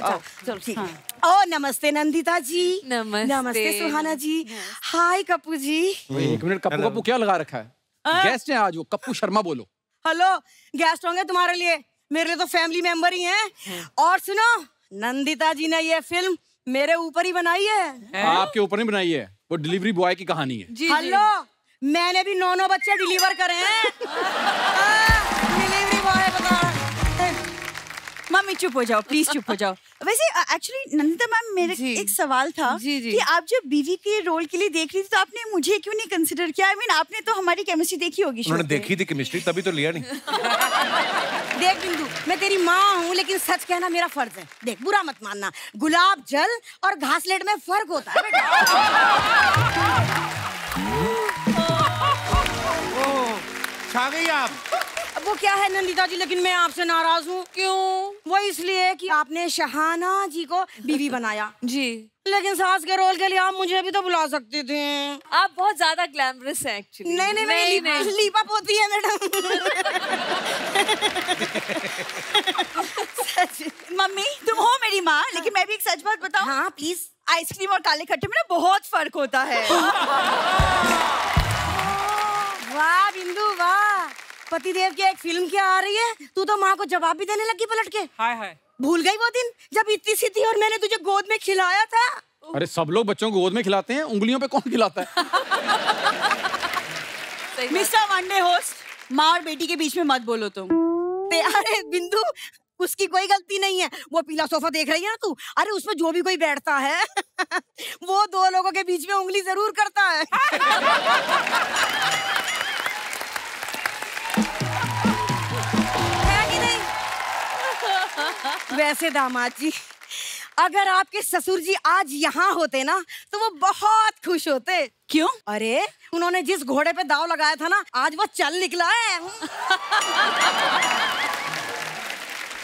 E: चलो ठीक है।
F: ओ नमस्ते नंदिता जी।
D: नमस्ते
F: सुहाना जी। हाय कप्पू जी।
C: एक मिनट, कप्पू क्या लगा रखा है? गेस्ट हैं आज, वो कप्पू शर्मा बोलो।
F: हेलो, गेस्ट होंगे तुम्हारे लिए, मेरे लिए तो फैमिली मेंबर ही हैं। और सुनो, नंदिता जी ने ये फिल्म मेरे ऊपर ही बनाई है।
C: आपके ऊपर नहीं बनाई है, वो डिलीवरी बॉय की कहानी है।
F: हेलो, मैंने भी 9 बच्चे डिलीवर करे हैं। डिलीवरी बॉय बता।
E: मम्मी चुप हो जाओ, प्लीज चुप हो जाओ। वैसे एक्चुअली नंदिता मैम, मेरे एक सवाल था कि आप जब बीवी के रोल के लिए देख रही थी तो आपने मुझे क्यों नहीं कंसिडर किया? I mean, आपने तो हमारी केमिस्ट्री देखी होगी।
A: उन्होंने देखी थी केमिस्ट्री, तभी तो लिया नहीं।
F: देख बिंदु, मैं तेरी माँ हूँ, लेकिन सच कहना मेरा फर्ज है। देख, बुरा मत मानना, गुलाब जल और घासलेट में फर्क होता है बेटा।
A: छा गई आप।
F: वो क्या है नंदिता जी, लेकिन मैं आपसे नाराज हूँ। क्यों? वो इसलिए कि आपने शहाना जी को बीवी बनाया
D: जी,
F: लेकिन सास के रोल के लिए आप मुझे भी तो बुला सकती थी।
D: आप बहुत ज्यादा ग्लैमरस हैं एक्चुअली।
F: नहीं, लीपा पोती है मैडम।
E: मम्मी, तुम हो मेरी माँ, लेकिन मैं भी एक सच बात बताऊं?
F: हाँ प्लीज।
E: आइसक्रीम और काले खट्टे में ना बहुत फर्क होता है।
F: वाह बिंदु वाह, पतिदेव की एक फिल्म क्या आ रही है, तू तो माँ को जवाब भी देने लगी पलट के।
G: हाय
F: भूल गई वो दिन जब इतनी सी थी और मैंने तुझे गोद में खिलाया था?
C: अरे सब लोग बच्चों को गोद में खिलाते हैं, उंगलियों पे कौन खिलाता है?
E: मिस्टर वनडे होस्ट, माँ और बेटी के बीच में मत बोलो तुम।
F: अरे बिंदु, उसकी कोई गलती नहीं है। वो पीला सोफा देख रही है ना तू, अरे उसमें जो भी कोई बैठता है वो 2 लोगों के बीच में उंगली जरूर करता है। वैसे दामाद जी, अगर आपके ससुर जी आज यहाँ होते ना तो वो बहुत खुश होते।
E: क्यों?
F: अरे उन्होंने जिस घोड़े पे दाव लगाया था ना, आज वो चल निकला है।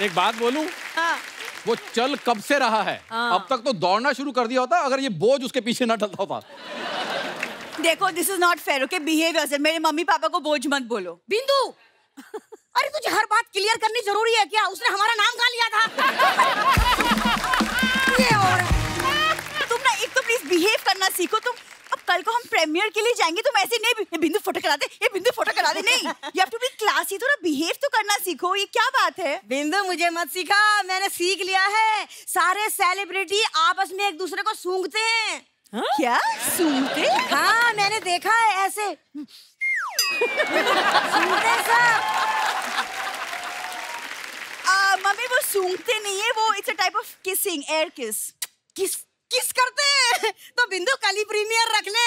C: एक बात बोलूं?
F: हाँ।
C: वो चल कब से रहा है, अब तक तो दौड़ना शुरू कर दिया होता अगर ये बोझ उसके पीछे ना डलता होता।
E: देखो, this is not fair, okay? Behave yourself. मेरे मम्मी पापा को बोझ मत बोलो।
F: बिंदु, अरे तुझे हर बात क्लियर करनी जरूरी है क्या? उसने हमारा नाम कहाँ लिया था? ये और
E: तुम ना एक तो प्लीज बिहेव करना सीखो। तुम अब कल को हम प्रीमियर के लिए जाएंगे, तुम ऐसे नहीं ये बिंदु फोटो करा दे, ये बिंदु फोटो करा दे, नहीं, you have to be classy, थोड़ा बिहेव तो करना सीखो। ये क्या बात है?
F: बिंदु मुझे मत सिखा, मैंने सीख लिया है। सारे सेलिब्रिटी आपस में एक दूसरे को सूंघते हैं।
E: हाँ? क्या सूंघते?
F: हाँ, मैंने देखा है ऐसे सूंघते सब।
E: मम्मी वो सूंघते नहीं है, वो it's a type of kissing, air किस।
F: किस करते हैं तो बिंदु कल ही प्रीमियर रख ले।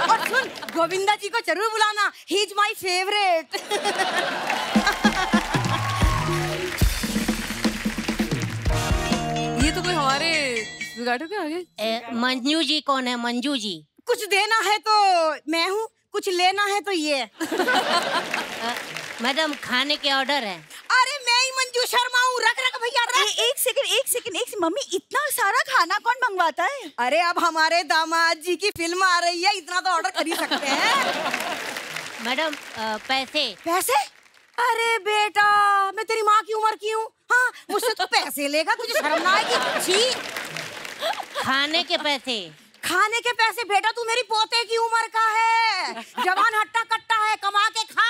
F: और सुन, गोविंदा जी को जरूर बुलाना, ही इज माय फेवरेट।
D: ये तो कोई हमारे जुगाड़ू के आगे।
K: मंजू जी कौन है? मंजू जी
F: कुछ देना है तो मैं हूँ, कुछ लेना है तो ये।
K: मैडम खाने के ऑर्डर है।
F: अरे मैं ही मंजू शर्मा हूँ, रख भैया रख।
E: एक सेकंड, मम्मी इतना सारा खाना कौन मंगवाता है?
F: अरे अब हमारे दामाद जी की फिल्म आ रही है, इतना तो ऑर्डर कर ही सकते हैं।
K: मैडम पैसे?
F: पैसे? अरे बेटा, मैं तेरी माँ की उम्र की हूँ? हाँ, मुझसे तो पैसे लेगा, तुझे शर्म ना आएगी? छी।
K: खाने के पैसे?
F: खाने के पैसे बेटा, तू मेरी पोते की उम्र का है, जवान हट्टा कट्टा है, कमा के खा।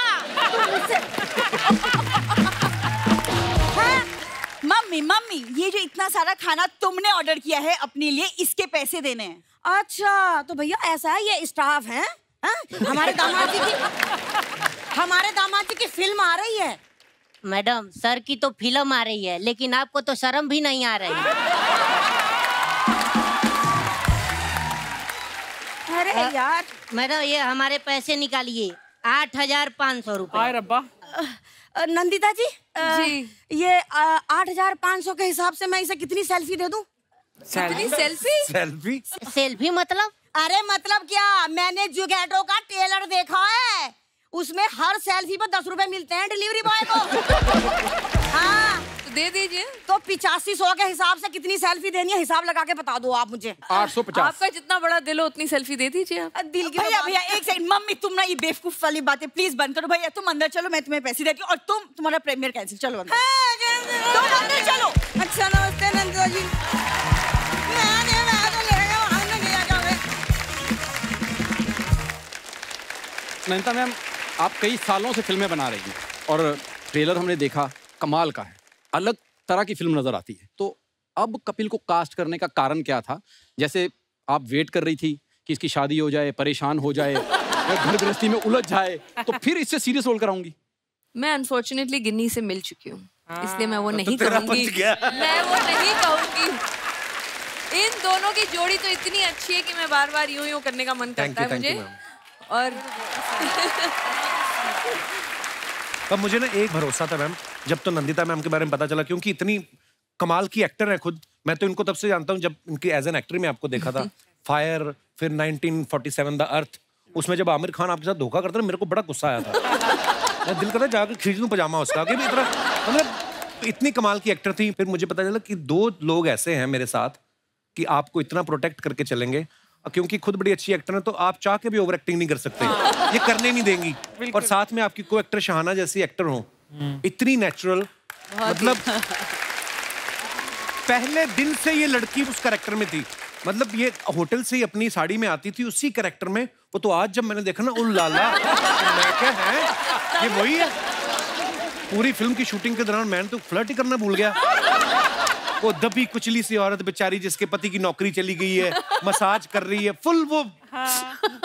E: मम्मी ये जो इतना सारा खाना तुमने ऑर्डर किया है अपने लिए, इसके पैसे देने हैं।
F: अच्छा तो भैया ऐसा है, ये स्टाफ है? हमारे दामाद जी की फिल्म आ रही है।
K: मैडम सर की तो फिल्म आ रही है, लेकिन आपको तो शर्म भी नहीं आ रही।
F: अरे यार
K: मैडम ये हमारे पैसे निकालिए, 8,500 रुपए।
C: रब्बा।
F: नंदिता जी,
D: जी
F: ये 8,500 के हिसाब से मैं इसे कितनी सेल्फी दे दूं?
D: कितनी सेल्फी?
K: सेल्फी मतलब?
F: अरे मतलब क्या, मैंने जुगैटो का ट्रेलर देखा है, उसमें हर सेल्फी पर 10 रुपए मिलते हैं डिलीवरी बॉय को। हाँ
D: तो दे दीजिए।
F: तो 8500 के हिसाब से कितनी सेल्फी देनी है, हिसाब लगा के बता दो आप मुझे।
C: 850।
D: आपका जितना बड़ा दिल हो उतनी सेल्फी दे दीजिए आप।
F: दिल की
E: भैया एक सेकंड, मम्मी तुम ना ये बेवकूफ वाली बातें प्लीज बंद करो। भैया तुम अंदर चलो, मैं तुम्हें पैसे देती हूँ, और तुम्हारा प्रीमियर कैंसिल। चलो अंदर। तुम अंदर चलो।
F: अच्छा नमस्ते नंदिता जी।
C: नंदिता मैम, आप कई सालों से फिल्में बना रही हैं और ट्रेलर हमने देखा, कमाल का है, अलग तरह की फिल्म नजर आती है। तो अब कपिल को कास्ट करने का कारण क्या था? जैसे आप वेट कर रही थी कि इसकी शादी हो जाए, परेशान हो जाए, घर गृहस्थी में उलझ जाए, तो फिर इससे सीरियस रोल कराऊंगी।
D: मैं अनफॉर्चुनेटली गिन्नी से मिल चुकी हूँ, इसलिए मैं वो नहीं कहूंगी। मैं वो नहीं कहूंगी। इन दोनों की जोड़ी तो इतनी अच्छी है कि मैं बार बार यूं करने का मन करता है मुझे। और
A: तब मुझे ना एक भरोसा था मैम, जब तो नंदिता मैम के बारे में पता चला, क्योंकि इतनी कमाल की एक्टर है खुद। मैं तो इनको तब से जानता हूँ जब इनकी एज एन एक्टर में आपको देखा था, फायर, फिर 1947 द अर्थ, उसमें जब आमिर खान आपके साथ धोखा करता था, मेरे को बड़ा गुस्सा आया था। मैं दिल करता जाकर खींच लूं पजामा उसका, कि भी इतना मतलब इतनी कमाल की एक्टर थी। फिर मुझे पता चला कि 2 लोग ऐसे हैं मेरे साथ कि आपको इतना प्रोटेक्ट करके चलेंगे, क्योंकि खुद बड़ी अच्छी एक्टर है तो आप चाह के भी ओवर एक्टिंग नहीं कर सकते, ये करने नहीं देंगी। और साथ में आपकी को एक्टर शहाना जैसी एक्टर हो, इतनी नेचुरल, मतलब पहले दिन से ये लड़की उस कैरेक्टर में थी। मतलब ये होटल से ही अपनी साड़ी में आती थी उसी कैरेक्टर में। वो तो आज जब मैंने देखा ना, उन लाला, मैं क्या है ये वही है। पूरी फिल्म की शूटिंग के दौरान मैंने तो फ्लर्ट ही करना भूल गया। वो दबी कुचली सी औरत बेचारी, जिसके पति की नौकरी चली गई है, मसाज कर रही है, फुल वो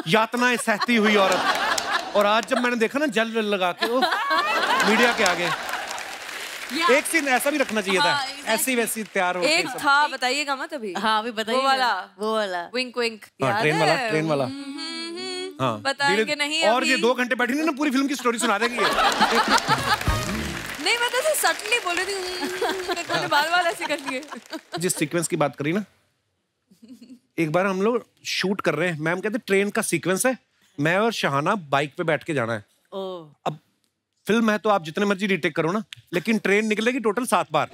A: यातनाएं सहती हुई औरत। और आज जब मैंने देखा ना जेल लगा के मीडिया के आगे, एक सीन ऐसा भी रखना चाहिए था, ऐसी वैसी तैयार हो।
D: एक था, बताइएगा मत अभी।
J: हाँ अभी बताइए।
D: वो वाला विंक विंक,
A: ट्रेन वाला। हाँ,
D: बताएंगे नहीं
A: और ये 2 घंटे बैठी ना पूरी फिल्म की स्टोरी सुना देंगे।
D: नहीं, मैं तो ऐसे सटली बोल रही थी, बाल ऐसे कर लिए।
A: जिस सीक्वेंस की बात करी ना, एक बार हम लोग शूट कर रहे हैं, मैम कहते ट्रेन का सीक्वेंस है, मैं और शहाना बाइक पे बैठ के जाना है। अब फिल्म है तो आप जितने मर्जी रीटेक करो ना, लेकिन ट्रेन निकलेगी टोटल 7 बार।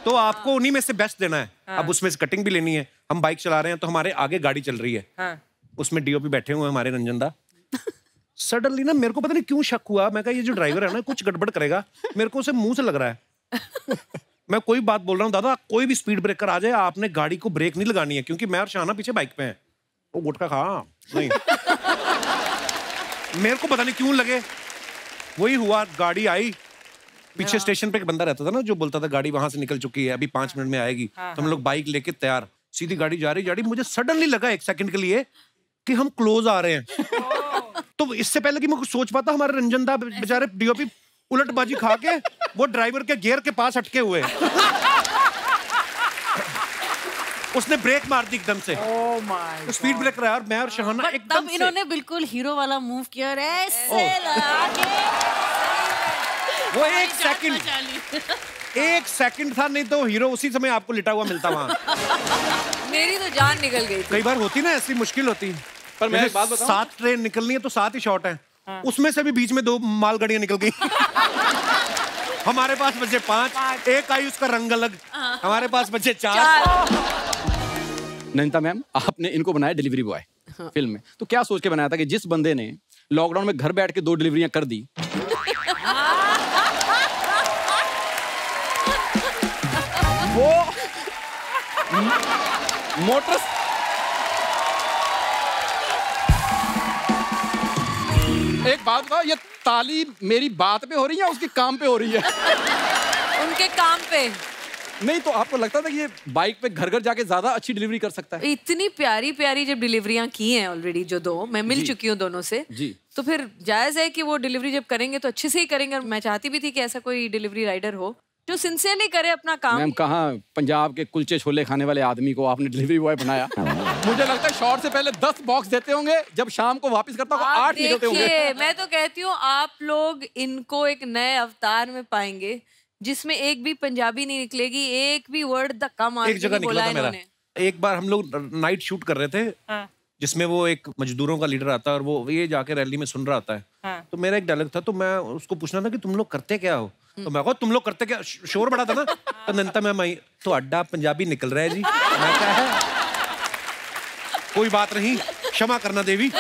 A: तो आपको उन्हीं में से बेस्ट देना है। अब उसमें से कटिंग भी लेनी है। हम बाइक चला रहे हैं तो हमारे आगे गाड़ी चल रही है, उसमें डीओपी बैठे हुए हैं हमारे रंजनदा। सडनली ना मेरे को पता नहीं क्यों शक हुआ, मैं कहा ये जो ड्राइवर है ना कुछ गड़बड़ करेगा, मेरे को उसे मुंह से लग रहा है। मैं कोई बात बोल रहा हूँ, दादा कोई भी स्पीड ब्रेकर आ जाए, आपने गाड़ी को ब्रेक नहीं लगानी है, क्योंकि मैं और शाना पीछे बाइक पे हैं। वो गुटखा खा नहीं। मेरे को पता नहीं क्यों लगे, वही हुआ। गाड़ी आई, पीछे स्टेशन पे एक बंदा रहता था ना जो बोलता था गाड़ी वहां से निकल चुकी है, अभी 5 मिनट में आएगी। तो हम लोग बाइक लेके तैयार, सीधी गाड़ी जा रही। मुझे सडनली लगा 1 सेकंड के लिए कि हम क्लोज आ रहे हैं। तो इससे पहले कि मैं कुछ सोच पाता, हमारे रंजन दा बेचारे डीओपी उलटबाजी खा के वो ड्राइवर के गियर के पास अटके हुए। उसने ब्रेक मार दी एकदम से। तो स्पीड ब्रेक रहा और मैं और शहाना एकदम
J: तब इन्होंने बिल्कुल हीरो वाला मूव किया और ऐसे आगे
A: वो 1 सेकंड था, नहीं तो हीरो उसी समय आपको लिटा हुआ मिलता वहां।
D: मेरी तो जान निकल गई थी।
A: कई बार होती ना ऐसी मुश्किल होती।
C: पर मैं एक बात बताऊं,
A: 7 ट्रेन निकलनी है तो 7 ही शॉट है। उसमें से भी बीच में 2 मालगाड़ियां निकल गई। हमारे पास बचे 5, एक आई उसका रंग अलग, हमारे पास बचे 4।
C: नैनीता मैम, आपने इनको बनाया डिलीवरी बॉय फिल्म में, तो क्या सोच के बनाया था कि जिस बंदे ने लॉकडाउन में घर बैठ के 2 डिलीवरियां कर दी, वो मोटर एक बात बताओ, ये ताली मेरी बात पे हो रही है या उसके काम पे हो रही है?
D: उनके काम पे।
C: नहीं तो आपको लगता था कि ये बाइक पे घर घर जाके ज्यादा अच्छी डिलीवरी कर सकता है?
D: इतनी प्यारी प्यारी जब डिलीवरियां की हैं ऑलरेडी, जो 2 मैं मिल चुकी हूँ दोनों से
C: जी,
D: तो फिर जायज है कि वो डिलीवरी जब करेंगे तो अच्छे से ही करेंगे। और मैं चाहती भी थी कि ऐसा कोई डिलीवरी राइडर हो जो सिंसियरली करे अपना काम।
C: मैम, कहाँ पंजाब के कुलचे छोले खाने वाले आदमी को आपने डिलीवरी बॉय बनाया? मुझे लगता है शॉर्ट से पहले 10 बॉक्स देते होंगे, जब शाम को वापस करता होगा 8 निकलते होंगे।
D: मैं तो कहती हूँ आप लोग इनको एक नए अवतार में पाएंगे जिसमें एक भी पंजाबी नहीं निकलेगी, एक भी वर्ड धक्का मार
A: एक जगह निकला था मेरा। एक बार हम लोग नाइट शूट कर रहे थे, जिसमें वो एक मजदूरों का लीडर आता है और वो ये जाके रैली में सुन रहा आता है। तो मेरा एक डायलॉग था, तो मैं उसको पूछना था कि तुम लोग करते क्या हो? तो मैं कहा तुम लोग करते क्या, शोर बड़ा था ना। तो नैनीता मैम आई, तो अड्डा पंजाबी निकल रहा है जी। मैं क्या है, कोई बात नहीं, क्षमा करना देवी,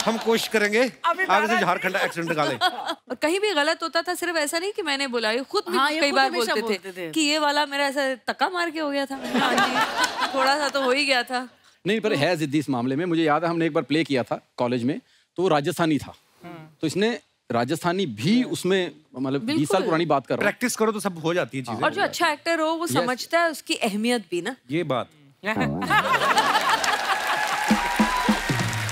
A: हम कोशिश करेंगे आगे से झारखंड एक्सीडेंट निकाले।
D: और कहीं भी गलत होता था, सिर्फ ऐसा नहीं कि मैंने बोला, ये खुद भी कई बार बोलते थे कि ये वाला मेरा ऐसा तक्का मार के हो गया था। हाँ जी, थोड़ा सा तो हो ही गया था।
C: नहीं, पर है जिद्दी इस मामले में। मुझे याद है हमने एक बार प्ले किया था कॉलेज में, तो वो राजस्थानी था, तो इसने राजस्थानी भी उसमें, मतलब 20 साल पुरानी बात कर रहा हूं।
A: प्रैक्टिस करो तो सब हो जाती है चीजें।
D: और जो अच्छा एक्टर हो वो समझता है उसकी अहमियत भी ना।
A: ये बात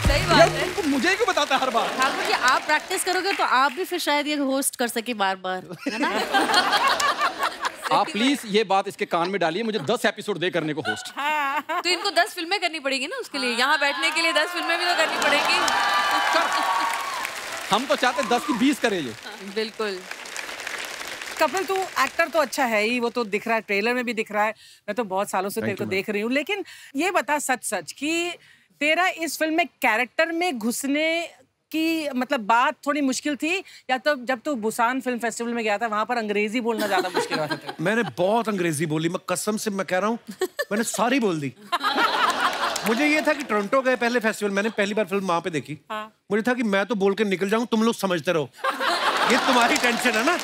D: सही बात है।
C: मुझे क्यों बताता हर बार?
J: ठाकुर जी, आप प्रैक्टिस करोगे तो आप भी फिर शायद ये होस्ट कर सके बार बार, है ना?
C: आप प्लीज ये बात इसके कान में डालिए, मुझे 10 एपिसोड दे करने को होस्ट।
D: तो इनको 10 फिल्में करनी पड़ेगी ना उसके लिए, यहाँ बैठने के लिए 10 फिल्में भी तो करनी पड़ेगी।
C: हम तो चाहते 10 की 20 करे ये।
D: बिल्कुल।
G: कपिल, तू एक्टर तो अच्छा है ही, वो तो दिख रहा है, ट्रेलर में भी दिख रहा है। मैं तो बहुत सालों से तेरे को देख रही हूँ, लेकिन ये बता सच सच कि तेरा इस फिल्म में कैरेक्टर में घुसने की मतलब बात थोड़ी मुश्किल थी, या तो जब तू बुसान फिल्म फेस्टिवल में गया था वहां पर अंग्रेजी बोलना ज्यादा मुश्किल हुआ था?
A: मैंने बहुत अंग्रेजी बोली, मैं कसम से मैं कह रहा हूँ, मैंने सारी बोल दी। मुझे ये था कि टोरंटो गए पहले फेस्टिवल, मैंने पहली बार फिल्म वहां पे देखी। मुझे था कि मैं तो बोल के निकल जाऊं, तुम लोग समझते रहो, ये तुम्हारी टेंशन है ना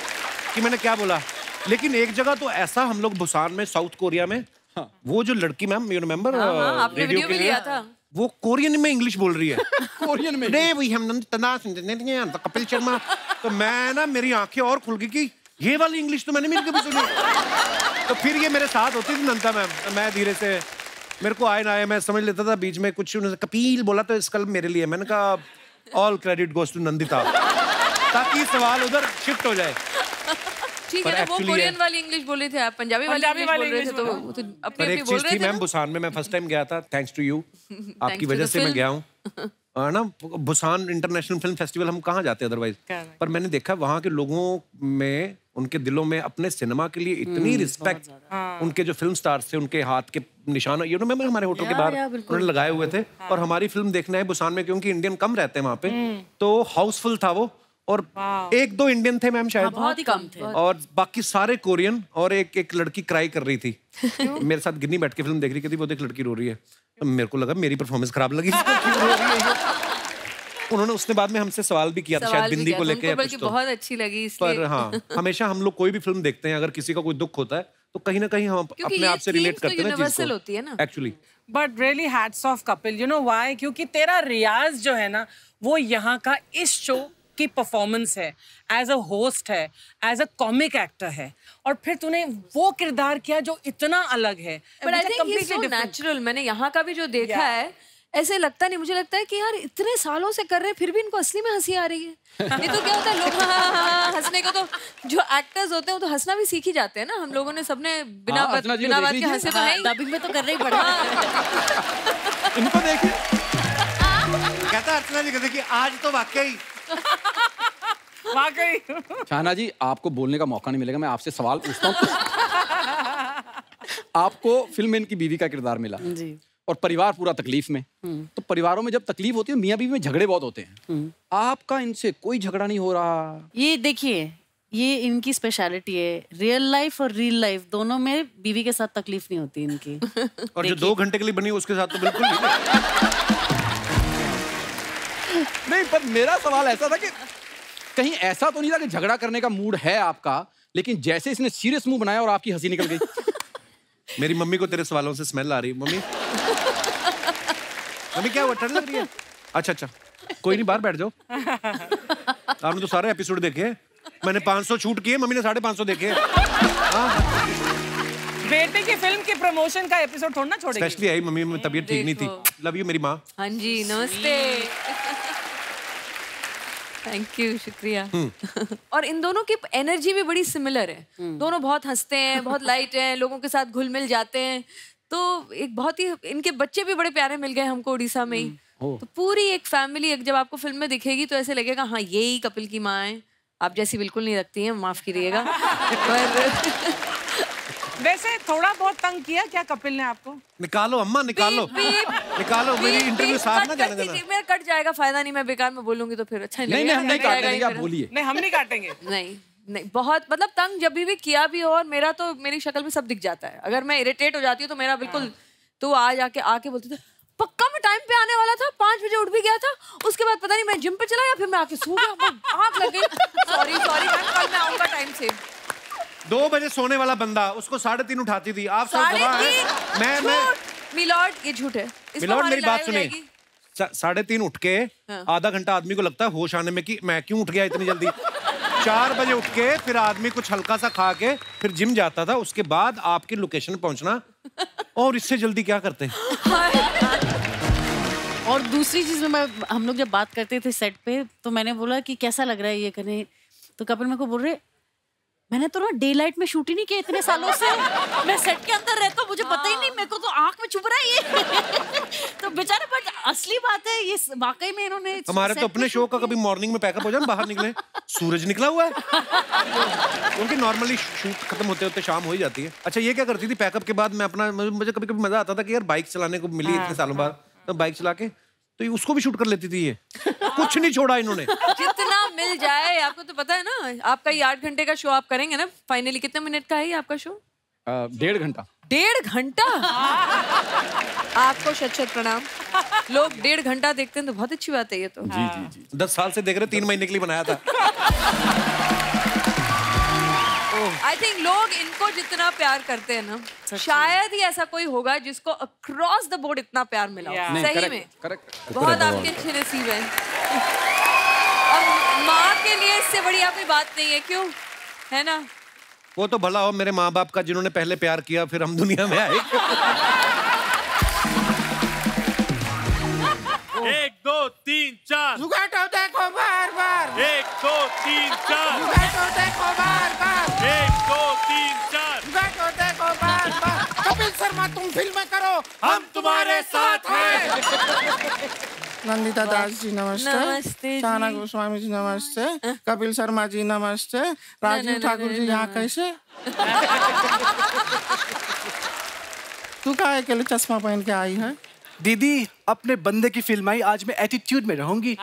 A: कि मैंने क्या बोला। लेकिन एक जगह तो ऐसा, हम लोग बुसान में, साउथ कोरिया में, वो जो लड़की, मैम यू रिमेम्बर रेडियो के लिए, वो कोरियन में इंग्लिश बोल रही है। कोरियन में कपिल शर्मा। तो मैं ना, मेरी आंखें और खुल गई कि ये वाली इंग्लिश तो मैंने भी कभी सुनी। तो फिर ये मेरे साथ होती थी नंदिता मैम, मैं धीरे से, मेरे को आए ना आए मैं समझ लेता था, बीच में कुछ उन्होंने कपिल बोला तो इसका मेरे लिए, मैंने कहा all credit goes to Nandita, ताकि सवाल उधर शिफ्ट हो जाए।
D: ठीक है ना, वो कोरियन वाली इंग्लिश बोल रहे थे, आप पंजाबी वाली इंग्लिश बोल रहे थे, तो अपनी अपनी बोल रहे थे।
A: मैम बुसान में मैं फर्स्ट टाइम गया था, थैंक्स टू यू, आपकी वजह से मैं गया हूँ ना। बुसान इंटरनेशनल फिल्म फेस्टिवल हम कहाँ जाते अदरवाइज, पर मैंने देखा वहाँ के लोगों में, उनके दिलों में अपने सिनेमा के लिए इतनी रिस्पेक्ट, उनके जो फिल्म स्टार्स थे उनके हाथ के निशान, यू नो, हमारे होटल के बाहर उन्होंने लगाए हुए थे। और हमारी फिल्म देखना है बुसान में, क्योंकि इंडियन कम रहते हैं वहाँ पे, तो हाउसफुल था वो, और 1-2 इंडियन थे मैम शायद,
J: बहुत ही कम थे,
A: और बाकी सारे कोरियन। और एक लड़की क्राई कर रही थी मेरे साथ, गिन्नी बैठ के फिल्म देख रही थी, वो देख लड़की रो रही है, तो मेरे को लगा मेरी परफॉर्मेंस खराब लगी। उन्होंने उसने बाद में हमसे सवाल भी किया था, शायद बिंदी को लेके,
D: बल्कि बहुत अच्छी लगी इसलिए।
A: पर हाँ, हमेशा हम लोग कोई भी फिल्म देखते हैं, अगर किसी का कोई दुख होता है तो कहीं ना कहीं हम अपने आप से रिलेट करते हैं ना
D: यूनिवर्सल होती है ना
A: actually.
G: But really hats off Kapil, you know why? क्योंकि तेरा रियाज जो है ना वो यहाँ का इस शो की परफॉर्मेंस है, एज अ होस्ट है, एज अ कॉमिक एक्टर है, और फिर तूने वो किरदार किया जो इतना अलग है।
D: But I think he is so natural. मैंने यहाँ का भी जो देखा है ऐसे लगता नहीं, मुझे लगता है कि यार इतने सालों से कर रहे हैं फिर भी इनको असली में हंसी आ रही है। ये तो क्या होता है लोग हंसने को, तो जो एक्टर्स होते हैं वो तो हंसना भी सीख ही जाते हैं ना। हम लोगों ने सबने बिना बात के हंसे तो नहीं,
J: डबिंग में तो करना ही पड़ेगा।
C: इनको देखिए,
A: कहता अर्चना जी कहते कि आज तो वाकई
C: शाहना जी आपको बोलने का मौका नहीं मिलेगा, मैं आपसे सवाल पूछता हूँ। आपको फिल्म में इनकी बीवी का किरदार मिला
J: जी,
C: और परिवार पूरा तकलीफ में, तो परिवारों में जब तकलीफ होती है मियाँ बीवी में झगड़े बहुत होते हैं, आपका इनसे कोई झगड़ा नहीं हो रहा?
J: ये देखिए ये इनकी स्पेशलिटी है, रियल लाइफ और रियल लाइफ दोनों में बीवी के साथ तकलीफ नहीं होती इनकी।
A: और जो 2 घंटे के लिए बनी उसके साथ तो बिल्कुल
C: नहीं, पर मेरा सवाल ऐसा था कि कहीं ऐसा तो नहीं था कि झगड़ा करने का मूड है आपका, लेकिन जैसे इसने सीरियस मुंह बनाया और आपकी हंसी निकल गई।
A: मेरी मम्मी को तेरे सवालों से स्मेल आ रही है। मम्मी मम्मी क्या हुआ, ठंड लग रही है? अच्छा कोई नहीं, बाहर बैठ जाओ। आपने तो सारे एपिसोड देखे, मैंने 500 शूट किए, मम्मी ने 550 देखे।
G: बेटे की फिल्म के प्रमोशन का एपिसोड थोड़ा ना छोड़ेगी।
A: स्पेशली आई मम्मी में तबीयत ठीक नहीं थी। लव यू मेरी माँ।
D: हाँ जी नमस्ते। थैंक यू, शुक्रिया। और इन दोनों की एनर्जी भी बड़ी सिमिलर है। दोनों बहुत हंसते हैं, बहुत लाइट हैं, लोगों के साथ घुल मिल जाते हैं। तो एक बहुत ही, इनके बच्चे भी बड़े प्यारे मिल गए हमको उड़ीसा में ही। तो पूरी एक फैमिली जब आपको फिल्म में दिखेगी तो ऐसे लगेगा हाँ ये ही कपिल की माँ है। आप जैसी बिल्कुल नहीं लगती हैं, माफ कीजिएगा। पर
G: वैसे थोड़ा बहुत तंग किया क्या कपिल ने आपको?
A: निकालो अम्मा, निकालो निकालो, मेरी इंटरव्यू साफ ना जाने देना।
D: मेरा कट जाएगा, फायदा नहीं, मैं बेकार में बोलूंगी तो फिर अच्छा नहीं।
C: नहीं हम नहीं काटेंगे, आप बोलिए।
G: नहीं हम नहीं काटेंगे।
D: नहीं बहुत मतलब तंग जब भी किया भी हो, और मेरा तो मेरी शक्ल में सब दिख जाता है। अगर मैं इरिटेट हो जाती हूँ तो मेरा बिल्कुल, तो आज आके बोलते थे पक्का मैं टाइम पे आने वाला था, 5 बजे उठ भी गया था, उसके बाद पता नहीं मैं जिम पे चला गया, फिर मैं आके सो गया, आँख लग गई। सॉरी मैम, कल मैं आऊंगा टाइम से।
A: 2 बजे सोने वाला बंदा उसको 3:30 उठाती थी। आप सब गवाह हैं। मैं
D: मिलॉर्ड ये झूठ है।
A: मिलॉर्ड मेरी बात सुनिए, 3:30 उठ के आधा घंटा आदमी को लगता है होश आने में कि मैं क्यों उठ गया इतनी जल्दी। 4 बजे उठ के फिर आदमी कुछ हल्का सा खा के फिर जिम जाता था, उसके बाद आपकी लोकेशन पहुंचना, और इससे जल्दी क्या करते हैं?
J: और दूसरी चीज में हम लोग जब बात करते थे सेट पे, तो मैंने बोला कि कैसा लग रहा है ये करने, तो कपिल मेरे को बोल रहे मैंने तो ना डे लाइट में शूट ही नहीं किया इतने सालों से, मैं सेट के अंदर रहता हूँ, मुझे पता ही नहीं, मेरे को तो आंख में चुभ रहा है ये। तो बेचारे, बट असली बात है ये वाकई में इन्होंने
A: हमारे तो अपने शो का कभी मॉर्निंग में पैकअप हो जाए, बाहर निकले सूरज निकला हुआ है। उनकी नॉर्मली शूट खत्म होते होते शाम हो ही जाती है। अच्छा ये क्या करती थी पैकअप के बाद? मैं अपना, मुझे कभी कभी मजा आता था कि यार बाइक चलाने को मिली इतने सालों बाद, तो बाइक चला के तो उसको भी शूट कर लेती थी। ये कुछ नहीं छोड़ा इन्होंने,
D: जितना मिल जाए। आपको तो पता है ना, आपका ये 8 घंटे का शो आप करेंगे ना, फाइनली कितने मिनट का है आपका शो?
C: 1.5 घंटा।
D: 1.5 घंटा? आपको शत प्रणाम। लोग 1.5 घंटा देखते हैं तो बहुत अच्छी बात है ये तो।
C: जी
A: 10 साल से देख रहे, 3 महीने के लिए बनाया था।
D: आई थिंक लोग इनको जितना प्यार करते हैं ना, शायद ही ऐसा कोई होगा जिसको अक्रॉस द बोर्ड इतना प्यार मिला हो। सही में बहुत आपके अच्छे नसीब हैं। अब माँ के लिए इससे बड़ी कोई बात नहीं है, क्यों? है ना?
A: वो तो भला हो मेरे माँ बाप का जिन्होंने पहले प्यार किया फिर हम दुनिया में आए।
L: 1 2 3 4
I: जुगाटो देखो बार बार।
L: 1 2 3 4
I: जुगाटो देखो बार बार।
L: 1 2 3 4
I: जुगाटो देखो बार बार। कपिल शर्मा तुम फिल्म करो, हम तुम्हारे साथ हैं। नंदिता दास जी नमस्ते।
D: नमस्ते।
I: शाहना गोस्वामी जी नमस्ते। कपिल शर्मा जी नमस्ते। राजीव ठाकुर जी यहाँ कैसे? तू का अकेले चश्मा पहन के आई है?
M: दीदी अपने बंदे की फिल्म आई, आज मैं एटीट्यूड में रहूंगी।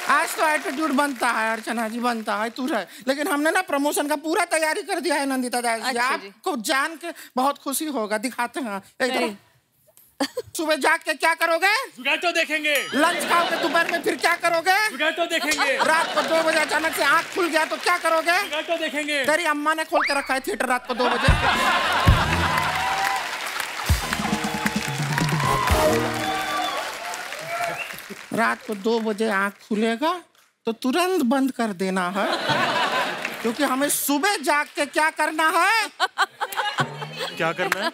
I: आज तो एटीट्यूड बनता है अर्चना जी, बनता है तू रहे, लेकिन हमने ना प्रमोशन का पूरा तैयारी कर दिया है नंदिता दास जी। आपको जान के बहुत खुशी होगा, दिखाते हैं। सुबह जाग के क्या करोगे?
L: जुगैटो देखेंगे।
I: लंच खाओगे दोपहर में, फिर क्या करोगे?
L: जुगैटो देखेंगे।
I: रात को 2 बजे अचानक से आँख खुल गया तो क्या करोगे?
L: जुगैटो देखेंगे।
I: तेरी अम्मा ने खोल के रखा है थिएटर रात को 2 बजे। रात को 2 बजे आँख खुलेगा तो तुरंत बंद कर देना है, क्योंकि हमें सुबह जाग के क्या करना है?
L: क्या करना है?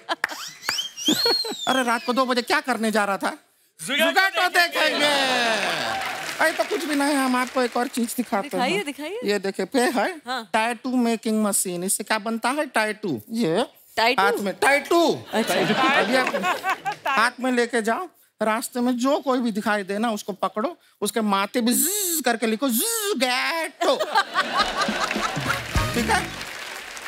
I: अरे रात को 2 बजे क्या करने जा रहा था? जुगैटो देखेंगे। अरे तो कुछ भी नहीं, हम आपको एक और चीज दिखाते हैं।
D: दिखाइए।
I: ये देखे पे है टैटू मेकिंग मशीन। इससे क्या बनता है? टैटू। ये हाथ में टैटू। अभी आप हाथ में लेके जाओ, रास्ते में जो कोई भी दिखाई देना उसको पकड़ो, उसके माथे भी ज़्ज़ करके लिखो जुगैटो। ठीक है?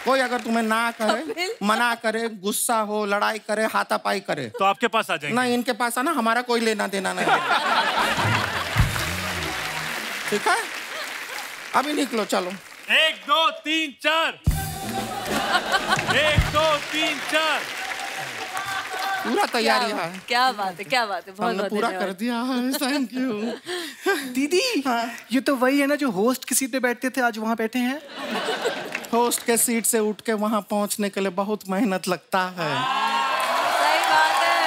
I: कोई अगर तुम्हें ना करे, मना करे, गुस्सा हो, लड़ाई करे, हाथापाई करे
L: तो आपके पास आ जाएंगे।
I: नहीं, इनके पास आना, हमारा कोई लेना देना नहीं। ठीक है? अभी निकलो, चलो।
L: 1 2 3 4। 1 2 3 4।
I: पूरा तैयारी है।
D: क्या बात है, क्या बात है, बहुत
I: हमने पूरा कर दिया है। Thank you.
M: दीदी ये तो वही है ना जो होस्ट की सीट पे बैठते थे, आज वहाँ बैठे हैं।
I: होस्ट के सीट से उठ के वहाँ पहुँचने के लिए बहुत मेहनत लगता है।
D: सही बात है।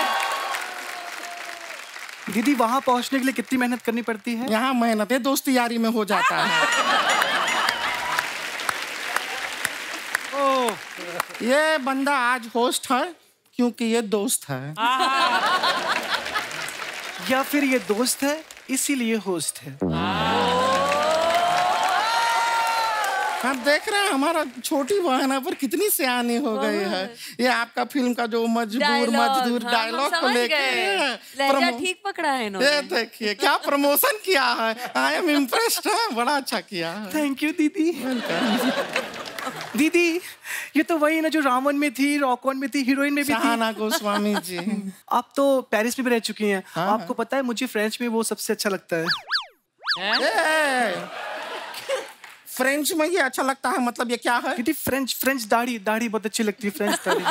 M: दीदी वहाँ पहुँचने के लिए कितनी मेहनत करनी पड़ती है?
I: यहाँ मेहनत है दोस्ती यारी में हो जाता है। ये बंदा आज होस्ट है क्योंकि ये दोस्त है।
M: या फिर ये दोस्त है इसीलिए होस्ट है।
I: आप देख रहे हैं हमारा छोटी बहना पर कितनी सियानी हो गई है। ये आपका फिल्म का जो मजदूर डायलॉग को लेके
D: ठीक पकड़ा है इन्होंने।
I: ये देखिए क्या प्रमोशन किया है। आई एम इम्प्रेस्ड है, बड़ा अच्छा किया है।
M: थैंक यू दीदी। दीदी ये तो वही ना जो रावण में थी, रॉक ऑन में थी, हीरोइन में भी थी।
I: सहाना गोस्वामी जी।
M: आप तो पेरिस में भी रह चुकी हैं। आपको पता है मुझे फ्रेंच में वो सबसे अच्छा लगता है।
I: फ्रेंच में ये अच्छा लगता है मतलब ये क्या है?
M: दीदी फ्रेंच दाढ़ी बहुत अच्छी लगती है, फ्रेंच दाढ़ी।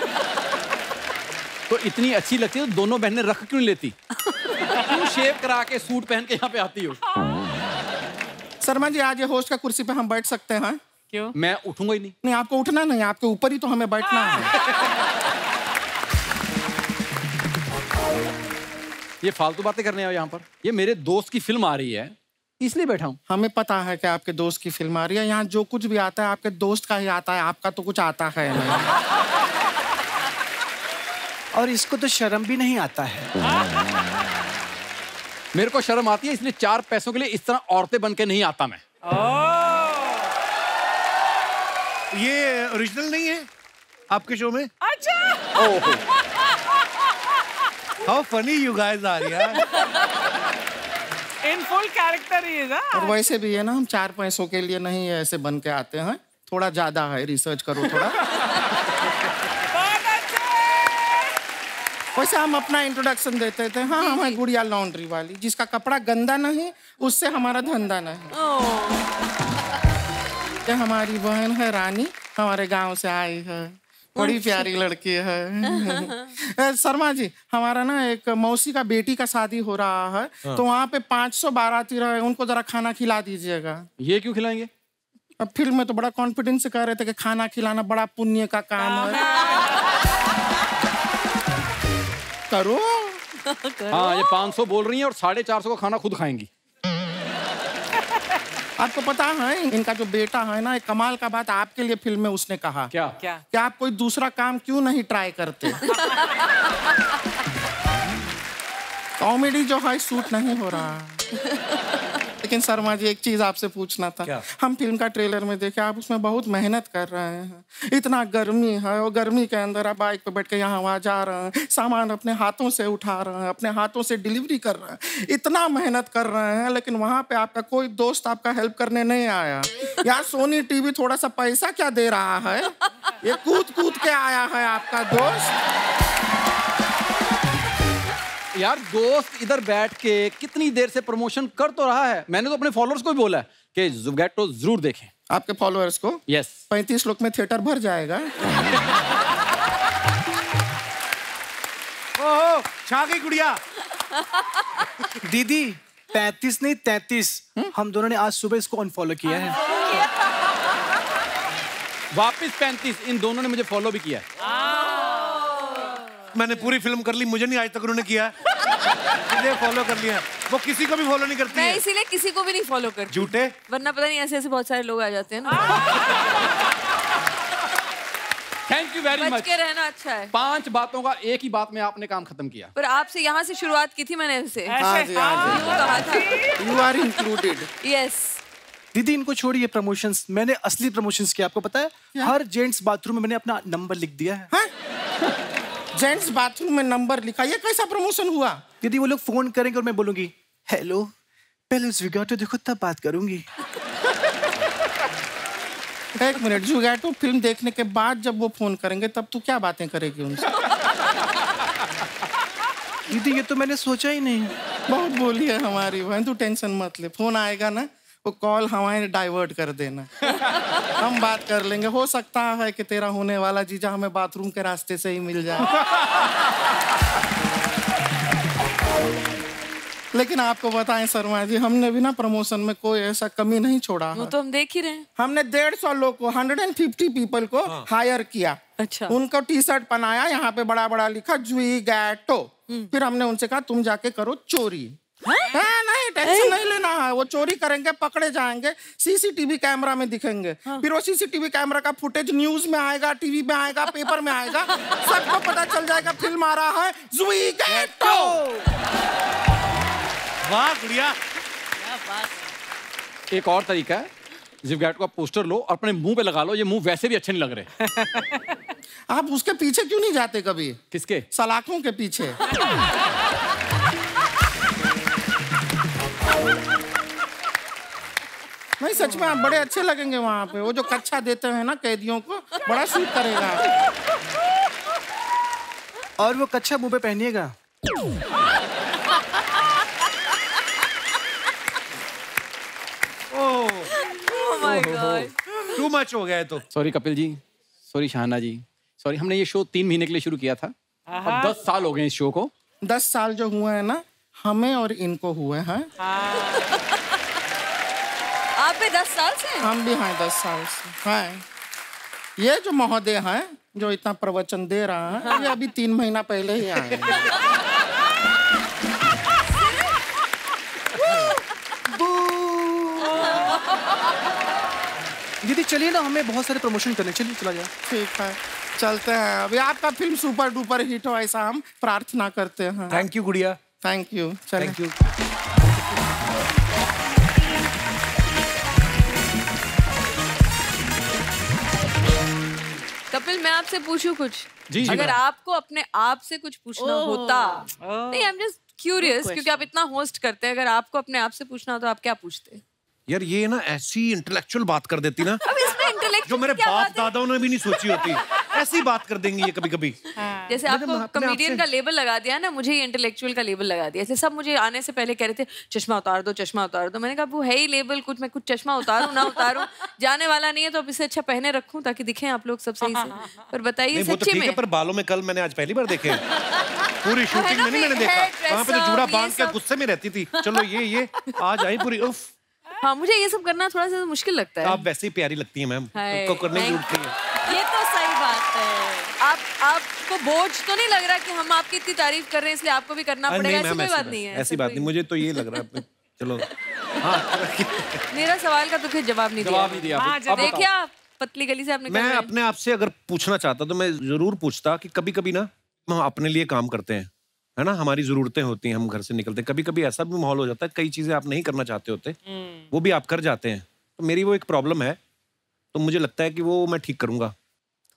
C: तो इतनी अच्छी लगती है तो दोनों बहनें रख क्यों लेती? क्यों शेव करा के सूट पहन के यहाँ पे आती हो?
I: शर्मा जी आज ये होस्ट का कुर्सी पे हम बैठ सकते हैं?
C: क्यों? मैं उठूंगा ही नहीं।
I: नहीं आपको उठना नहीं, आपके ऊपर ही तो हमें बैठना है।
C: ये फालतू बातें करने आओ यहाँ पर। ये मेरे दोस्त की फिल्म आ रही है इसलिए बैठा हूँ।
I: हमें पता है कि आपके दोस्त की फिल्म आ रही है। यहाँ जो कुछ भी आता है आपके दोस्त का ही आता है, आपका तो कुछ आता है नहीं।
M: और इसको तो शर्म भी नहीं आता है।
C: मेरे को शर्म आती है, इसलिए 4 पैसों के लिए इस तरह औरतें बन के नहीं आता मैं।
A: ये ओरिजिनल नहीं है आपके शो में?
G: अच्छा।
A: How funny you guys are यार।
G: इन फुल कैरेक्टर ही है।
I: और वैसे भी है ना, हम 4 पैसों के लिए नहीं ऐसे बन के आते हैं, थोड़ा ज्यादा है, रिसर्च करो थोड़ा। वैसे हम अपना इंट्रोडक्शन देते थे। हाँ हमारी गुड़िया लॉन्ड्री वाली, जिसका कपड़ा गंदा नहीं उससे हमारा धंधा नहीं। ये हमारी बहन है रानी, हमारे गांव से आई है, बड़ी प्यारी लड़की है। शर्मा जी हमारा ना एक मौसी का बेटी का शादी हो रहा है, तो वहाँ पे 500 बाराती रहे, उनको जरा खाना खिला दीजिएगा।
C: ये क्यों खिलाएंगे?
I: अब फिल्म में तो बड़ा कॉन्फिडेंस से कह रहे थे कि खाना खिलाना बड़ा पुण्य का काम है। करो।
C: हाँ ये 500 बोल रही हैं और 450 का खाना खुद खाएंगी।
I: आपको पता है इनका जो बेटा है ना, एक कमाल का बात आपके लिए फिल्म में उसने कहा।
C: क्या?
I: कि आप कोई दूसरा काम क्यों नहीं ट्राई करते? कॉमेडी जो है सूट नहीं हो रहा। लेकिन शर्मा जी एक चीज आपसे पूछना था।
A: क्या?
I: हम फिल्म का ट्रेलर में देखे, आप उसमें बहुत मेहनत कर रहे हैं। इतना गर्मी है और गर्मी के अंदर आप बाइक पे बैठ के यहाँ वहाँ जा रहे हैं, सामान अपने हाथों से उठा रहे हैं, अपने हाथों से डिलीवरी कर रहे हैं, इतना मेहनत कर रहे हैं, लेकिन वहाँ पे आपका कोई दोस्त आपका हेल्प करने नहीं आया। यार सोनी टीवी थोड़ा सा पैसा क्या दे रहा है? ये कूद कूद के आया है आपका दोस्त।
C: यार दोस्त इधर बैठ के कितनी देर से प्रमोशन कर तो रहा है। मैंने तो अपने फॉलोअर्स को भी बोला है कि जुगैटो जरूर देखें।
I: आपके फॉलोअर्स को?
C: यस।
I: 35 लोग में थिएटर भर जाएगा।
A: ओह छा गई गुड़िया।
M: दीदी 35 नहीं 33, हम दोनों ने आज सुबह इसको अनफॉलो किया है।
C: वापस 35, इन दोनों ने मुझे फॉलो भी किया है।
A: मैंने पूरी फिल्म कर ली, मुझे नहीं आज तक उन्होंने किया। मुझे फॉलो कर लिया, वो किसी को भी फॉलो नहीं करती
D: मैं
A: है।
D: इसीलिए किसी को भी नहीं फॉलो करती।
A: झूठे,
D: वरना पता नहीं ऐसे ऐसे बहुत सारे लोग आ जाते हैं ना।
C: Thank you very much.
D: बच के रहना अच्छा है।
C: 5 बातों का एक ही बात में आपने काम खत्म किया।
D: पर आपसे यहाँ से शुरुआत की थी मैंने इनसे।
I: हाँ जी, हाँ जी।
D: कहा था।
I: You are included.
D: Yes.
M: दीदी इनको छोड़िए प्रमोशंस, मैंने असली प्रमोशंस किया। आपको पता है हर जेंट्स बाथरूम में मैंने अपना नंबर लिख दिया है।
I: जेंट्स बाथरूम में नंबर लिखा, ये कैसा प्रमोशन हुआ?
M: दीदी वो लोग फोन करेंगे और मैं बोलूंगी हेलो, पहले जुगाटो देखो तब बात करूंगी।
I: एक मिनट, जुगाटो फिल्म देखने के बाद जब वो फोन करेंगे तब तू क्या बातें करेगी उनसे?
M: दीदी ये तो मैंने सोचा ही नहीं।
I: बहुत बोली है हमारी बहन, तू टेंशन मत ले। फोन आएगा ना, वो कॉल हमारे डाइवर्ट कर देना। हम बात कर लेंगे। हो सकता है कि तेरा होने वाला जीजा हमें बाथरूम के रास्ते से ही मिल जाए। लेकिन आपको बताएं शर्मा जी, हमने भी ना प्रमोशन में कोई ऐसा कमी नहीं छोड़ा है।
D: वो तो हम देख ही रहे हैं।
I: हमने 150 लोग को 150 पीपल को हायर किया।
D: अच्छा।
I: उनको टी शर्ट पहनाया, यहाँ पे बड़ा बड़ा लिखा जुगाटो। फिर हमने उनसे कहा तुम जाके करो चोरी। नहीं, टेंशन नहीं लेना है। वो चोरी करेंगे, पकड़े जाएंगे, सीसीटीवी कैमरा में दिखेंगे। फिर वो सीसीटीवी कैमरा का फुटेज न्यूज में आएगा, टीवी में आएगा, पेपर में आएगा, सबको पता चल जाएगा फिल्म आ रहा है जुगाटो।
A: वाह गुड़िया।
C: एक और तरीका है, जुगाटो का पोस्टर लो और अपने मुंह पे लगा लो। ये मुंह वैसे भी अच्छे नहीं लग रहे।
I: आप उसके पीछे क्यों नहीं जाते कभी?
C: किसके?
I: सलाखों के पीछे। नहीं सच में आप बड़े अच्छे लगेंगे वहां पे। वो जो कच्छा देते हैं ना कैदियों को, बड़ा सूट करेगा।
M: और वो कच्छा मुंह पे पहनिएगा।
A: टू मच हो गया है तो।
C: सॉरी कपिल जी, सॉरी शाहना जी, सॉरी। हमने ये शो 3 महीने के लिए शुरू किया था, अब 10 साल हो गए इस शो को।
I: 10 साल जो हुए हैं ना, हमें और इनको हुए हैं।
D: आप भी 10 साल से?
I: हम भी हैं 10 साल से हैं। ये जो महोदय हैं जो इतना प्रवचन दे रहा है, ये अभी 3 महीना पहले ही आए हैं।
M: दीदी चलिए ना, हमें बहुत सारे प्रमोशन करने, चलिए चला जाए।
I: ठीक है चलते हैं। अभी आपका फिल्म सुपर डुपर हिट हो ऐसा हम प्रार्थना करते हैं।
A: थैंक यू गुड़िया।
I: Thank you.
A: Thank you.
D: Kapil मैं आपसे पूछूं कुछ?
C: जी,
D: अगर आपको अपने आप से कुछ पूछना होता, नहीं आई एम जस्ट क्यूरियस, क्योंकि आप इतना होस्ट करते हैं, अगर आपको अपने आप से पूछना होता आप क्या पूछते?
A: यार ये ना ऐसी इंटेलेक्चुअल बात कर देती ना,
D: अब इसमें इंटेलेक्चुअल
A: जो मेरे बाप दादाओं ने भी नहीं सोची होती। ऐसी बात कर देंगी ये कभी कभी।
D: जैसे आपको कॉमेडियन का लेबल लगा दिया ना, मुझे ये इंटेलेक्चुअल का लेबल लगा दिया। जैसे सब मुझे आने से पहले कह रहे थे चश्मा उतार दो, चश्मा उतार दो। मैंने कहा वो है ही लेबल, कुछ मैं कुछ चश्मा उतारूं ना उतारूं जाने वाला नहीं है, तो अब इसे अच्छा पहने रखूं ताकि दिखें आप लोग सब सही से। पर बताइए सच्ची में।
A: पर बालों में कल मैंने आज पहली बार देखे। पूरी शूटिंग में नहीं मैंने देखा। वहाँ पे तो जूड़ा बांध के गुस्से में रहती थी। चलो ये आज आई पूरी। उफ।
D: हाँ मुझे ये सब करना थोड़ा सा मुश्किल लगता है।
A: आप वैसे ही प्यारी लगती हैं मैम, आपको करने की जरूरत नहीं है।
D: ये तो सही बात है। आपको बोझ तो नहीं लग रहा कि हम आपकी इतनी तारीफ कर रहे हैं इसलिए आपको भी करना पड़ेगा? ऐसी कोई बात नहीं है।
A: ऐसी बात नहीं, मुझे तो ये लग रहा है। चलो
D: मेरा सवाल का तो फिर जवाब नहीं दिया। देखिए आप पतली गली से आपने।
A: मैं अपने आप से अगर पूछना चाहता तो मैं जरूर पूछता कि कभी कभी ना हम अपने लिए काम करते हैं, है ना, हमारी जरूरतें होती हैं, हम घर से निकलते हैं, कभी कभी ऐसा भी माहौल हो जाता है कई चीजें आप नहीं करना चाहते होते, वो भी आप कर जाते हैं। तो मेरी वो एक प्रॉब्लम है, तो मुझे लगता है कि वो मैं ठीक करूंगा।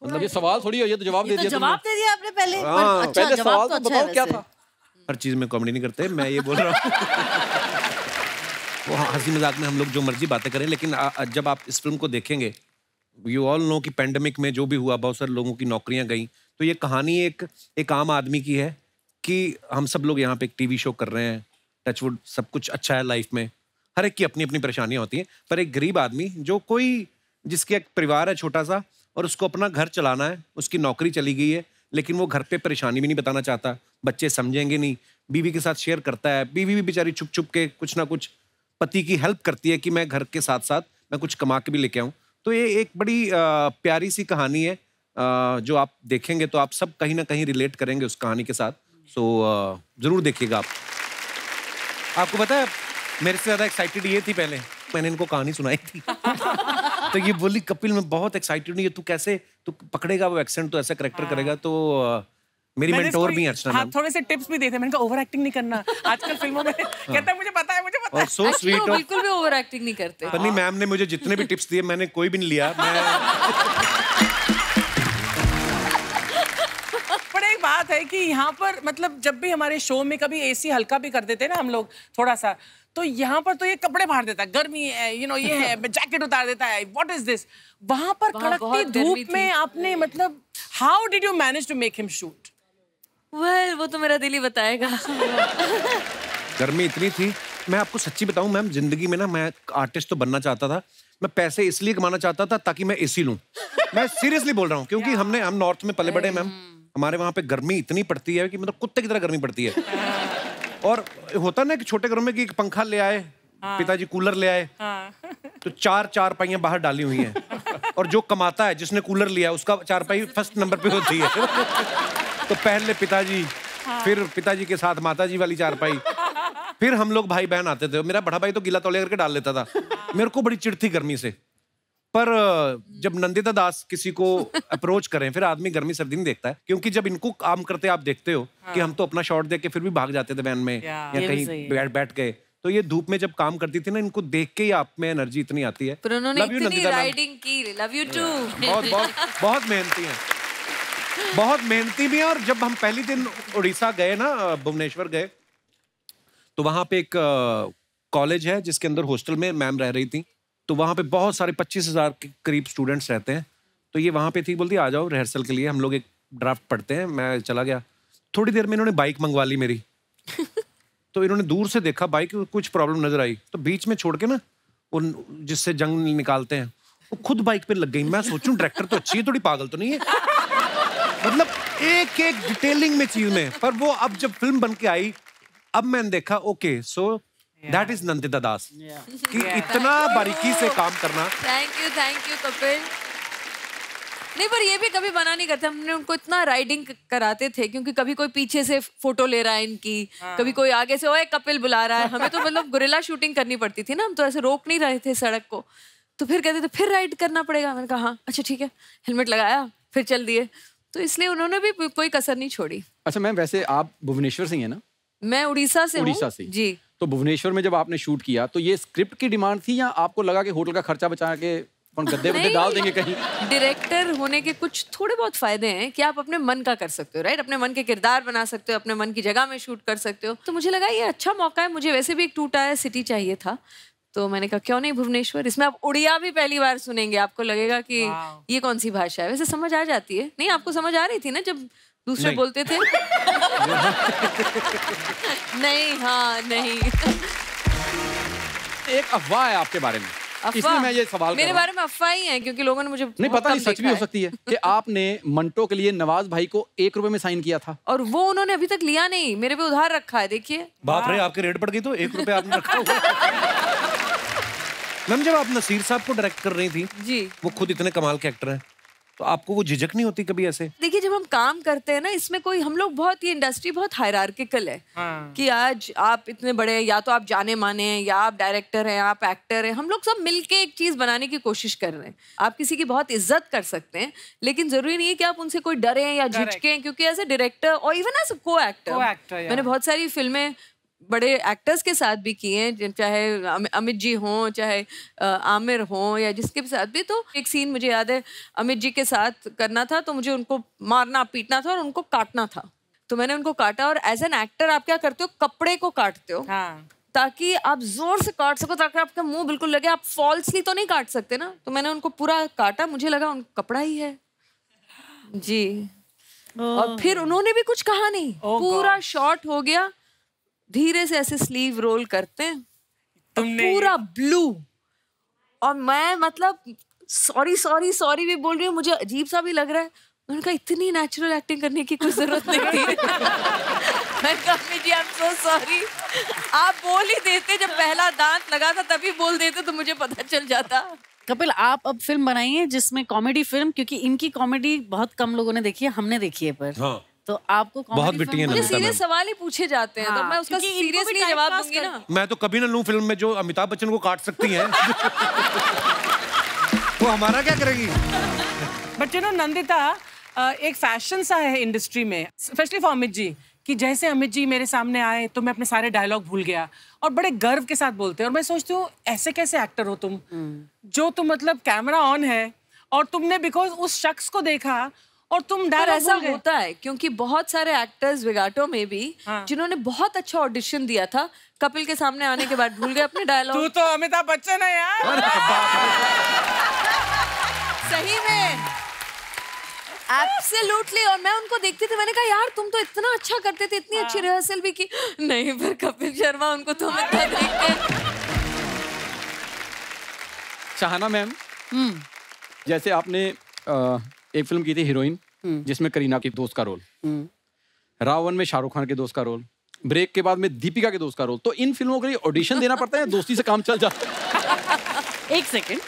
C: मतलब ये सवाल थोड़ी है, ये तो जवाब दे दिया।
J: जवाब दे दिया आपने पहले।
C: पहले सवाल तो बताओ क्या था।
A: हर चीज में कॉमेडी नहीं करते, मैं ये बोल रहा हूँ। वो हंसी मजाक में हम लोग जो मर्जी बातें करें, लेकिन जब आप इस फिल्म को देखेंगे, यू ऑल नो कि पैंडेमिक में जो भी हुआ, बहुत सारे लोगों की नौकरियां गई। तो ये कहानी एक आम आदमी की है कि हम सब लोग यहाँ पे एक टीवी शो कर रहे हैं, टचवुड सब कुछ अच्छा है लाइफ में, हर एक की अपनी अपनी परेशानियां होती हैं, पर एक गरीब आदमी जो जिसके एक परिवार है छोटा सा और उसको अपना घर चलाना है, उसकी नौकरी चली गई है, लेकिन वो घर पे परेशानी भी नहीं बताना चाहता, बच्चे समझेंगे नहीं, बीवी के साथ शेयर करता है, बीवी भी बेचारी छुप छुप के कुछ ना कुछ पति की हेल्प करती है कि मैं घर के साथ साथ मैं कुछ कमा के भी लेके आऊँ। तो ये एक बड़ी प्यारी सी कहानी है, जो आप देखेंगे तो आप सब कहीं ना कहीं रिलेट करेंगे उस कहानी के साथ। सो ज़रूर देखिएगा आप। आपको पता है मेरे से ज़्यादा एक्साइटेड ये थी, पहले मैंने इनको कहानी सुनाई थी तो ये बोली कपिल मैं बहुत एक्साइटेड हूँ, ये तू कैसे तू पकड़ेगा वो एक्सेंट, तो ऐसा करेक्टर करेगा। तो मेरी मेंटोर भी अर्चना मैम।
G: थोड़े से टिप्स भी देते, मैंने कहा ओवर एक्टिंग नहीं करना आजकल फिल्मों में कहता है मुझे पता है मुझे पता है।
A: और सो स्वीट,
D: बिल्कुल भी ओवर एक्टिंग नहीं करते।
A: पन्नी मैम ने मुझे जितने भी टिप्स दिए मैंने कोई भी नहीं लिया।
G: पर एक बात है कि यहाँ पर मतलब जब भी हमारे शो में कभी एसी हल्का भी कर देते हैं ना हम लोग थोड़ा सा, तो यहाँ पर तो ये कपड़े फाड़ देता है, गर्मी है, यू नो ये है, जैकेट उतार देता है, व्हाट इज दिस। वहां पर कड़कती धूप में आपने मतलब how did you manage to make him shoot?
D: Well वो तो मेरा दिल ही बताएगा।
A: गर्मी इतनी थी, मैं आपको सच्ची बताऊं मैम, जिंदगी में ना मैं आर्टिस्ट तो बनना चाहता था, मैं पैसे इसलिए कमाना चाहता था ताकि मैं एसी लूं। मैं सीरियसली बोल रहा हूँ, क्योंकि हम नॉर्थ में पले बड़े मैम, हमारे वहाँ पे गर्मी इतनी पड़ती है कि मतलब कुत्ते की तरह गर्मी पड़ती है। और होता ना कि छोटे घरों में कि एक पंखा ले आए, पिताजी कूलर ले आए, तो चार पाइयां बाहर डाली हुई हैं, और जो कमाता है जिसने कूलर लिया उसका चारपाई फर्स्ट नंबर पे होती है। तो पहले पिताजी, फिर पिताजी के साथ माताजी वाली चारपाई, फिर हम लोग भाई बहन आते थे। मेरा बड़ा भाई तो गीला तौलिया करके डाल लेता था, मेरे को बड़ी चिढ़ थी गर्मी से। पर जब नंदिता दास किसी को अप्रोच करें, फिर आदमी गर्मी सर्दी नहीं देखता है, क्योंकि जब इनको काम करते आप देखते हो कि हम तो अपना शॉट देख के फिर भी भाग जाते थे वैन में या कहीं बैठ गए, तो ये धूप में जब काम करती थी ना, इनको देख के ही आप में एनर्जी इतनी आती है।
D: पर उन्होंने इतनी राइडिंग की, लव यू टू।
A: बहुत मेहनती हैं, बहुत मेहनती भी हैं। और जब हम पहली दिन उड़ीसा गए ना, भुवनेश्वर गए, तो वहां पे एक कॉलेज है जिसके अंदर हॉस्टल में मैम रह रही थी, तो वहाँ पे बहुत सारे 25,000 के करीब स्टूडेंट्स रहते हैं। तो ये वहाँ पे थी, बोलती आ जाओ रिहर्सल के लिए, हम लोग एक ड्राफ्ट पढ़ते हैं। मैं चला गया, थोड़ी देर में इन्होंने बाइक मंगवा ली मेरी। तो इन्होंने दूर से देखा बाइक, कुछ प्रॉब्लम नजर आई, तो बीच में छोड़ के ना वो जिससे जंग निकालते हैं, वो खुद बाइक पे लग गई। मैं सोचूं डायरेक्टर तो अच्छी है, थोड़ी पागल तो नहीं है, मतलब एक एक डिटेलिंग में चीज में। पर वो अब जब फिल्म बन के आई, अब मैंने देखा okay so that is Nandita Das, कि इतना बारीकी से काम करना।
D: Thank you Kapil. नहीं पर ये भी कभी मना नहीं करते, हमने उनको इतना राइडिंग कराते थे, क्योंकि कभी कोई पीछे से फोटो ले रहा है इनकी, कभी कोई आगे से ओए कपिल बुला रहा है, हमें तो मतलब गुरिल्ला शूटिंग करनी पड़ती थी ना, हम तो ऐसे रोक नहीं रहे थे सड़क को। तो फिर कहते थे फिर राइड करना पड़ेगा, मैंने कहा हाँ अच्छा ठीक है, हेलमेट लगाया फिर चल दिए। तो इसलिए उन्होंने भी कोई कसर नहीं छोड़ी।
C: अच्छा मैम, वैसे आप भुवनेश्वर से ही है ना?
D: मैं उड़ीसा से हूँ।
C: उड़ीसा से
D: जी।
C: तो भुवनेश्वर में जब आपने शूट किया तो ये स्क्रिप्ट की डिमांड थी, या आपको लगा कि होटल का खर्चा बचा के गद्दे वद्दे डाल देंगे कहीं?
D: डायरेक्टर होने के कुछ थोड़े बहुत फायदे हैं कि आप अपने मन का कर सकते हो, राइट? अपने मन के किरदार बना सकते हो, अपने मन की जगह में शूट कर सकते हो। तो मुझे लगा ये अच्छा मौका है, मुझे वैसे भी एक टूटा है सिटी चाहिए था, तो मैंने कहा क्यों नहीं भुवनेश्वर। इसमें आप उड़िया भी पहली बार सुनेंगे, आपको लगेगा कि ये कौन सी भाषा है, वैसे समझ आ जाती है। नहीं आपको समझ आ रही थी ना जब दूसरे बोलते थे? नहीं हाँ नहीं।
C: एक अफवाह है आपके बारे में, इसलिए मैं ये सवाल
D: मेरे बारे में अफवाह ही है, क्योंकि लोगों ने मुझे
C: नहीं पता, नहीं सच भी हो सकती है कि आपने मंटो के लिए नवाज भाई को 1 रुपए में साइन किया था,
D: और वो उन्होंने अभी तक लिया नहीं, मेरे पे उधार रखा है। देखिए
A: बाप रे, आपके रेट पड़ गई तो 1 रुपए आपने रखा हुआ। मैम जब आप नसीर साहब को डायरेक्ट कर रही थी
D: जी,
A: वो खुद इतने कमाल के एक्टर हैं, तो आपको वो झिझक नहीं होती कभी ऐसे?
D: देखिए जब हम काम करते हैं ना, इसमें कोई हम लोग बहुत, ये इंडस्ट्री बहुत हायरार्किकल है कि आज आप इतने बड़े हैं, या तो आप जाने माने हैं, या आप डायरेक्टर हैं, आप एक्टर हैं, हम लोग सब मिलके एक चीज बनाने की कोशिश कर रहे हैं। आप किसी की बहुत इज्जत कर सकते हैं, लेकिन जरूरी नहीं है कि आप उनसे कोई डरे या झिझकें, क्योंकि एज ए डायरेक्टर और इवन एज को एक्टर मैंने बहुत सारी फिल्में बड़े एक्टर्स के साथ भी किए हैं, चाहे अमित जी हों, चाहे आमिर हों, या जिसके भी साथ भी। तो एक सीन मुझे याद है, अमित जी के साथ करना था, तो मुझे उनको मारना पीटना था और उनको काटना था। तो मैंने उनको काटा, और एज एन एक्टर आप क्या करते हो, कपड़े को काटते हो ताकि आप जोर से काट सको, ताकि आपका मुंह बिल्कुल लगे। आप फॉल्सली तो नहीं काट सकते ना, तो मैंने उनको पूरा काटा, मुझे लगा उन कपड़ा ही है जी। और फिर उन्होंने भी कुछ कहा नहीं, पूरा शॉट हो गया, धीरे से ऐसे स्लीव रोल करते हैं, पूरा ब्लू, और मैं मतलब सॉरी भी बोल रही हूँ, मुझे अजीब सा भी लग रहा है, मैंने कहा इतनी नेचुरल एक्टिंग करने की कोई जरूरत नहीं थी। मैं कहा अम्मी जी आई एम सो सॉरी, आप बोल ही देते, जब पहला दांत लगा था तभी बोल देते तो मुझे पता चल जाता।
J: कपिल, आप अब फिल्म बनाइए जिसमें कॉमेडी फिल्म, क्योंकि इनकी कॉमेडी बहुत कम लोगों ने देखी है, हमने देखी है पर
A: हाँ।
J: तो आपको
A: बहुत बिट्टी है।
D: मुझे सीरियस सवाल ही पूछे जाते हैं, तो मैं उसका सीरियसली जवाब दूंगी ना।
A: मैं तो कभी ना लूं फिल्म में जो अमिताभ बच्चन को काट सकती हैं। वो हमारा क्या करेगी?
G: बट यू नो नंदिता, एक फैशन सा है इंडस्ट्री में, स्पेशली फॉर अमित जी, कि जैसे अमित जी मेरे सामने आए तो मैं अपने सारे डायलॉग भूल गया और बड़े गर्व के साथ बोलते हैं। और मैं सोचती हूँ ऐसे कैसे एक्टर हो तुम, जो तुम मतलब कैमरा ऑन है और तुमने बिकॉज उस शख्स को देखा और तुम
D: पर ऐसा होता है क्योंकि बहुत सारे एक्टर्स विगाटो में भी जिन्होंने बहुत अच्छा ऑडिशन दिया था, कपिल के सामने आने के बाद भूल गए अपने डायलॉग।
G: तू तो अमिताभ बच्चन है यार।
D: सही में एब्सोल्युटली। और मैं उनको देखती थी, मैंने कहा यार तुम तो इतना अच्छा करते थे, इतनी अच्छी रिहर्सल भी की। नहीं पर कपिल शर्मा, उनको तो हम इतना देखते।
C: शाहाना मैम, जैसे आपने एक फिल्म की थी हीरोइन, जिसमें करीना की दोस्त का रोल, रावण में शाहरुख खान के दोस्त का रोल, ब्रेक के बाद में दीपिका के दोस्त का रोल। तो इन फिल्मों के लिए ऑडिशन देना पड़ता है, दोस्ती से काम चल जाता है?
J: एक सेकंड,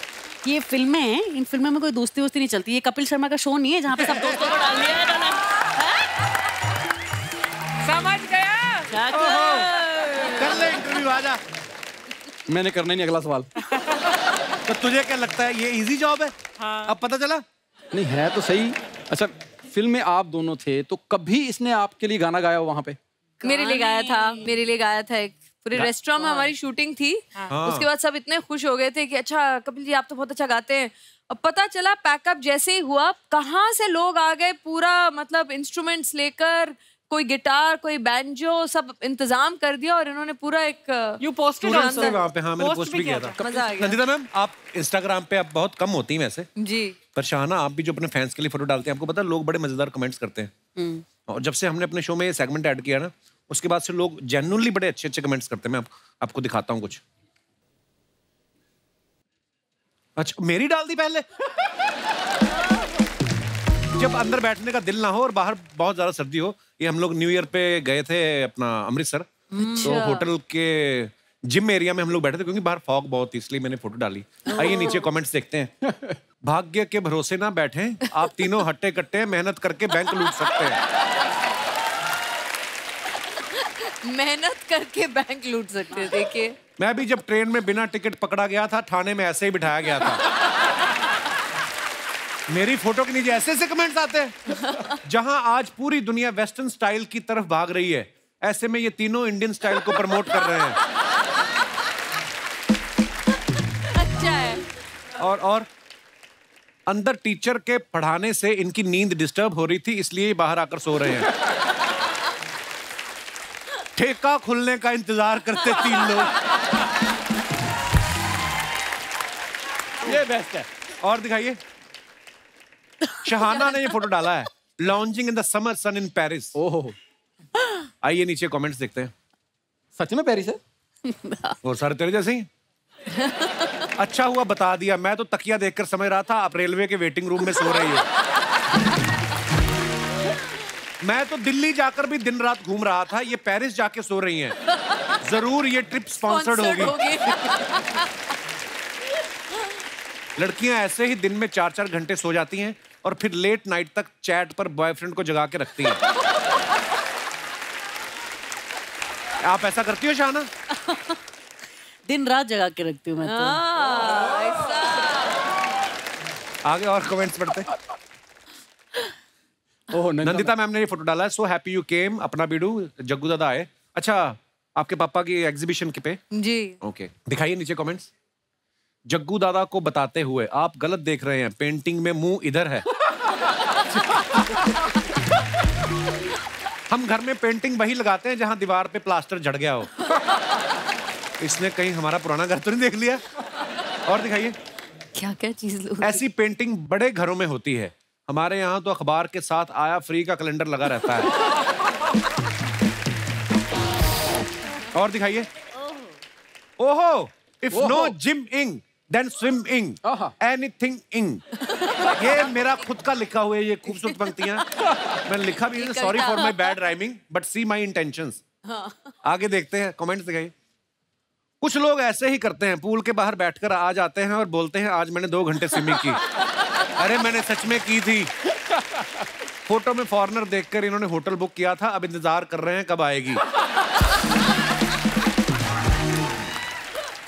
J: ये फिल्में हैं, इन फिल्मों में कोई दोस्ती वोस्ती नहीं चलती। ये कपिल शर्मा का शो नहीं है जहाँ पे सब दोस्तों को डाल दिया है इन्होंने।
G: समझ गया?
A: कर ले इंटरव्यू, आजा।
C: मैंने करना ही नहीं अगला सवाल।
A: तो तुझे क्या लगता है ये इजी जॉब है? अब पता चला?
C: नहीं है तो सही। अच्छा, फिल्म में आप दोनों थे तो कभी इसने आपके लिए गाना गाया हो वहाँ पे?
D: मेरे लिए गाया था। एक पूरे रेस्टोरेंट में हमारी शूटिंग थी। उसके बाद सब इतने खुश हो गए थे कि अच्छा कपिल जी आप तो बहुत अच्छा गाते हैं। अब पता चला पैकअप जैसे ही हुआ, कहाँ से लोग आ गए, पूरा मतलब इंस्ट्रूमेंट्स लेकर, कोई गिटार, कोई बैंजो, सब इंतजाम कर दिया और इन्होंने पूरा एक
G: यू पोस्टेड
A: वहाँ पे। हाँ, मैंने पोस्ट भी किया था।
D: मजा आ गया।
A: नंदिता मैम, आप इंस्टाग्राम पे आप बहुत कम होती हैं वैसे
D: जी,
A: पर शाहाना आप भी जो अपने फैंस के लिए फोटो डालते हैं, आपको पता है लोग बड़े मजेदार कमेंट्स करते हैं। और जब से हमने अपने शो में ये सेगमेंट ऐड किया ना, उसके बाद से लोग जेन्युइनली बड़े अच्छे अच्छे कमेंट्स करते हैं। मैं आपको दिखाता हूँ कुछ। अच्छा, मेरी डाल दी पहले। जब अंदर बैठने का दिल ना हो और बाहर बहुत ज्यादा सर्दी हो। ये हम लोग न्यू ईयर पे गए थे अपना अमृतसर, तो होटल के जिम एरिया में हम लोग बैठे थे क्योंकि बाहर फॉग बहुत थी, इसलिए मैंने फोटो डाली। आइए नीचे कमेंट्स देखते हैं। भाग्य के भरोसे ना बैठे, आप तीनों हट्टे कट्टे मेहनत करके बैंक लूट सकते हैं।
D: मेहनत करके बैंक लूट सकते हैं। देखिए,
A: मैं भी जब ट्रेन में बिना टिकट पकड़ा गया था, थाने में ऐसे ही बिठाया गया था। मेरी फोटो के नीचे ऐसे ऐसे कमेंट्स आते हैं। जहां आज पूरी दुनिया वेस्टर्न स्टाइल की तरफ भाग रही है, ऐसे में ये तीनों इंडियन स्टाइल को प्रमोट कर रहे हैं।
D: अच्छा है।
A: और अंदर टीचर के पढ़ाने से इनकी नींद डिस्टर्ब हो रही थी, इसलिए बाहर आकर सो रहे हैं। ठेका खुलने का इंतजार करते तीन लोग।
C: ये बेस्ट है।
A: और दिखाइए, शहाना ने ये फोटो डाला है, lounging in the summer sun in Paris.
C: ओहो,
A: आइए नीचे कमेंट्स देखते हैं।
C: सच में पेरिस है?
A: और सारे तेरे जैसे ही। अच्छा हुआ बता दिया, मैं तो तकिया देखकर समझ रहा था आप रेलवे के वेटिंग रूम में सो रही है। मैं तो दिल्ली जाकर भी दिन रात घूम रहा था, ये पेरिस जाके सो रही हैं। जरूर ये ट्रिप स्पॉन्सर्ड होगी। लड़कियां ऐसे ही दिन में 4-4 घंटे सो जाती हैं और फिर लेट नाइट तक चैट पर बॉयफ्रेंड को जगा के रखती हैं। आप ऐसा करती हो शाहाना?
J: दिन रात जगा के रखती हूँ मैं तो।
A: आगे और कमेंट्स पढ़ते हैं।
C: ओह,
A: नंदिता मैम ने ये फोटो डाला है। सो हैप्पी यू केम, अपना बीडू जग्गू दादा आए। अच्छा, आपके पापा की एग्जीबिशन के पे?
D: जी।
A: ओके, दिखाइए नीचे कमेंट्स। जग्गू दादा को बताते हुए, आप गलत देख रहे हैं, पेंटिंग में मुंह इधर है। हम घर में पेंटिंग वही लगाते हैं जहां दीवार पे प्लास्टर झड़ गया हो। इसने कहीं हमारा पुराना घर तो नहीं देख लिया? और दिखाइए,
D: क्या क्या चीज लोग।
A: ऐसी पेंटिंग बड़े घरों में होती है, हमारे यहाँ तो अखबार के साथ आया फ्री का कैलेंडर लगा रहता है। और दिखाइए, ओहो, इफ नो जिम इंग then swim ing, anything ing. ये मेरा खुद का लिखा हुआ है, ये खूबसूरत पंक्तियां मैंने लिखा भी है. Sorry for my bad rhyming, but see my intentions. आगे देखते हैं, कमेंट्स दिखाइए. कुछ लोग ऐसे ही करते हैं, पूल के बाहर बैठकर आ जाते हैं और बोलते हैं आज मैंने 2 घंटे स्विमिंग की. अरे मैंने सच में की थी. फोटो में फॉरेनर देखकर इन्होंने होटल बुक किया था, अब इंतजार कर रहे हैं कब आएगी.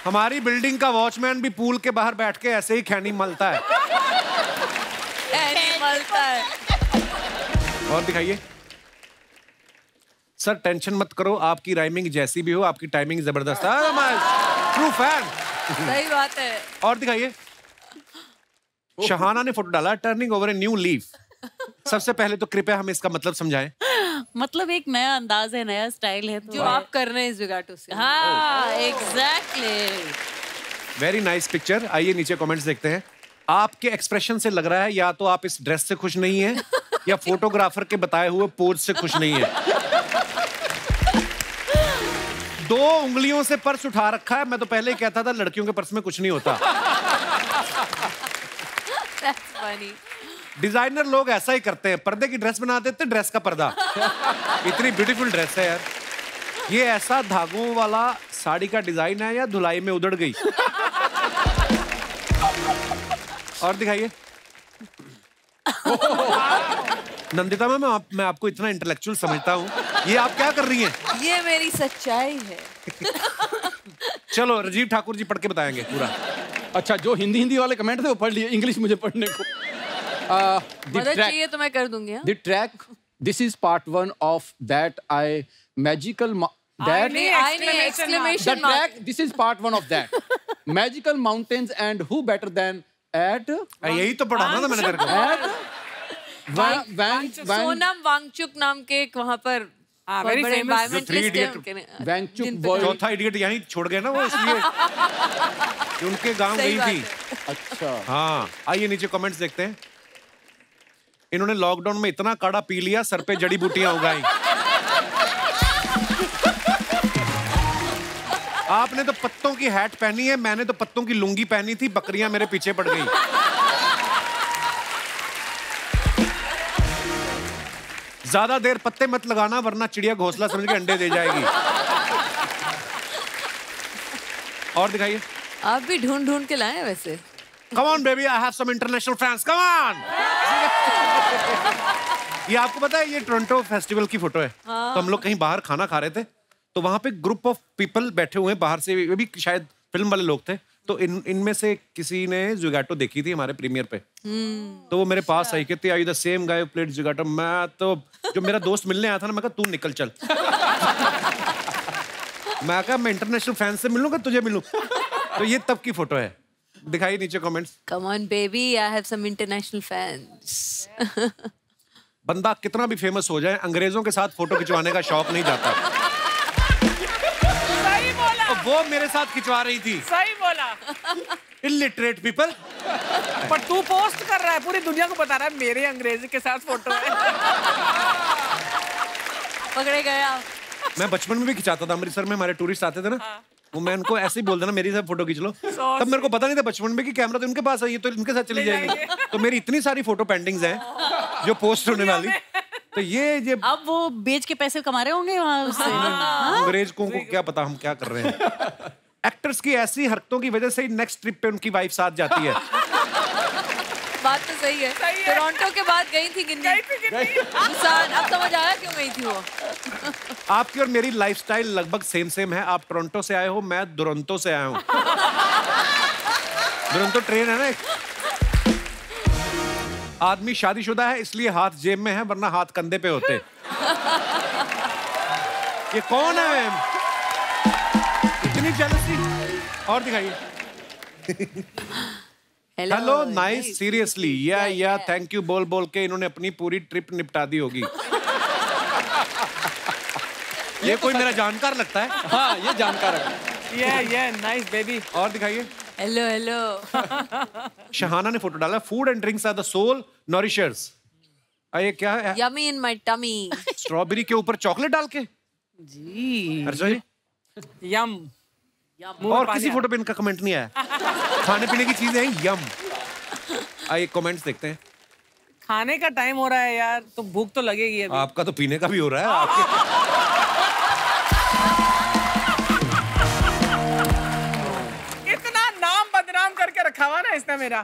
A: हमारी बिल्डिंग का वॉचमैन भी पूल के बाहर बैठ के ऐसे ही खैनी मलता है. और दिखाइए. सर टेंशन मत करो, आपकी राइमिंग जैसी भी हो, आपकी टाइमिंग जबरदस्त है. True fan.
D: सही बात है.
A: और दिखाइए. शहाना ने फोटो डाला, turning over a new leaf. सबसे पहले तो कृपया हमें इसका मतलब समझाएं.
J: मतलब एक नया अंदाज है, नया स्टाइल है तो
D: जो आप कर रहे हैं इस ज़ुगाटो से.
J: हाँ एग्जैक्टली.
A: Very nice picture. आइए नीचे कमेंट्स देखते हैं. आपके एक्सप्रेशन से लग रहा है या तो आप इस ड्रेस से खुश नहीं हैं या फोटोग्राफर के बताए हुए पोज से खुश नहीं है. 2 उंगलियों से पर्स उठा रखा है. मैं तो पहले ही कहता था लड़कियों के पर्स में कुछ नहीं होता.
D: That's funny.
A: डिजाइनर लोग ऐसा ही करते हैं, पर्दे की ड्रेस बना देते, ड्रेस का पर्दा. इतनी ब्यूटीफुल ड्रेस है यार. ये ऐसा धागों वाला साड़ी का डिजाइन है या धुलाई में उधड़ गई. और दिखाइए. नंदिता मैम, मैं आपको इतना इंटेलेक्चुअल समझता हूँ, ये आप क्या कर रही हैं?
D: ये मेरी सच्चाई है.
A: चलो राजीव ठाकुर जी पढ़ के बताएंगे पूरा.
C: अच्छा, जो हिंदी वाले कमेंट थे वो पढ़ लिए, इंग्लिश मुझे पढ़ने को.
D: मदद चाहिए तो मैं कर दूंगी.
C: The track, this is part 1 of that magical that
D: exclamation
C: the track, this is part 1 of that magical mountains and who better than at
A: यही तो पढ़ाना था मैंने तेरे को.
D: सोनम वांगचुक नाम के एक वहाँ पर बड़े environmentalist हैं उनके.
C: वांगचुक
A: चौथा इडियट यहीं छोड़ गए ना वो, इसलिए उनके गांव गई थी.
C: अच्छा
A: हाँ. आइए नीचे कमेंट्स देखते हैं. इन्होंने लॉकडाउन में इतना काढ़ा पी लिया, सर पे जड़ी बूटियां उगाई. आपने तो पत्तों की हैट पहनी है, मैंने तो पत्तों की लुंगी पहनी थी, बकरियां मेरे पीछे पड़ गई. ज्यादा देर पत्ते मत लगाना वरना चिड़िया घोंसला समझ के अंडे दे जाएगी. और दिखाइए.
D: आप भी ढूंढ के लाए वैसे.
A: Come on baby, I have some international fans. Come on. ये आपको पता है, ये टोरंटो फेस्टिवल की फोटो है. तो हम लोग कहीं बाहर खाना खा रहे थे, तो वहां पे ग्रुप ऑफ पीपल बैठे हुए हैं बाहर से, ये भी शायद फिल्म वाले लोग थे. तो इनमें से किसी ने ज़ुगाटो देखी थी हमारे प्रीमियर पे. तो वो मेरे पास आई, कहती I the same guy played ज़ुगाटो. मैं तो, जो मेरा दोस्त मिलने आया था ना, मैं कहा तू निकल चल. मैं कहा मैं इंटरनेशनल फैन से मिलूंगा, तुझे मिलूं. तो ये तब की फोटो है. दिखाइए नीचे comments.
D: Come on baby, I have some international fans.
A: बंदा कितना भी फेमस हो जाए, अंग्रेजों के साथ फोटो खिंचवाने का शौक नहीं जाता.
G: सही बोला.
A: तो वो मेरे साथ खिंचवा रही थी.
G: सही बोला.
A: Illiterate people.
G: पर तू पोस्ट कर रहा है, पूरी दुनिया को बता रहा है मेरे अंग्रेजी के साथ फोटो है.
D: पकड़े गया.
A: मैं बचपन में भी खिंचाता था. अमृतसर में हमारे टूरिस्ट आते थे ना, वो मैं उनको ऐसे ही बोल देना मेरी साथ फोटो खींच लो. तब मेरे को पता नहीं था बचपन में कि कैमरा तो इनके पास है, ये तो इनके साथ चली जाएगी. तो मेरी इतनी सारी फोटो पेंटिंग्स हैं जो पोस्ट होने वाली. तो ये
J: अब वो बेच के पैसे कमा रहे होंगे वहाँ उससे.
A: अंग्रेजों को क्या पता हम क्या कर रहे हैं. एक्टर्स की ऐसी हरकतों की वजह से ही नेक्स्ट ट्रिप पे उनकी वाइफ साथ जाती है.
D: बात तो सही है. टोरंटो के बाद गई थी गिन्नी. बुसान. अब समझ आया क्यों गई थी वो.
A: आपकी और मेरी लाइफस्टाइल लगभग सेम है. आप टोरंटो से आए हो, मैं दुरंतो से आया हूँ. दुरंतो ट्रेन है ना. आदमी शादीशुदा है इसलिए हाथ जेब में है, वरना हाथ कंधे पे होते. ये कौन है? इतनी जेलसी. और दिखाइए. Hello nice. सीरियसली या थैंक यू बोल के इन्होंने अपनी पूरी ट्रिप निपटा दी होगी. ये कोई मेरा जानकार लगता है.
C: हाँ, ये जानकार है.
G: ये नाइस बेबी.
A: और दिखाइए.
D: हेलो.
A: शहाना ने फोटो डाला. Food and drinks are the soul nourishers. ये क्या है?
D: Yummy in my tummy.
A: Strawberry के ऊपर चॉकलेट डाल के.
G: जी.
A: अर्जुन
G: यम.
A: और किसी फोटो पे इनका कमेंट नहीं आया. खाने पीने की चीजें हैं यम। आइए कमेंट्स देखते हैं।
G: खाने का टाइम हो रहा है यार, तो भूख तो लगेगी अभी।
A: आपका तो पीने का भी हो रहा है आपके।
G: इतना नाम बदनाम करके रखा हुआ ना इसने मेरा।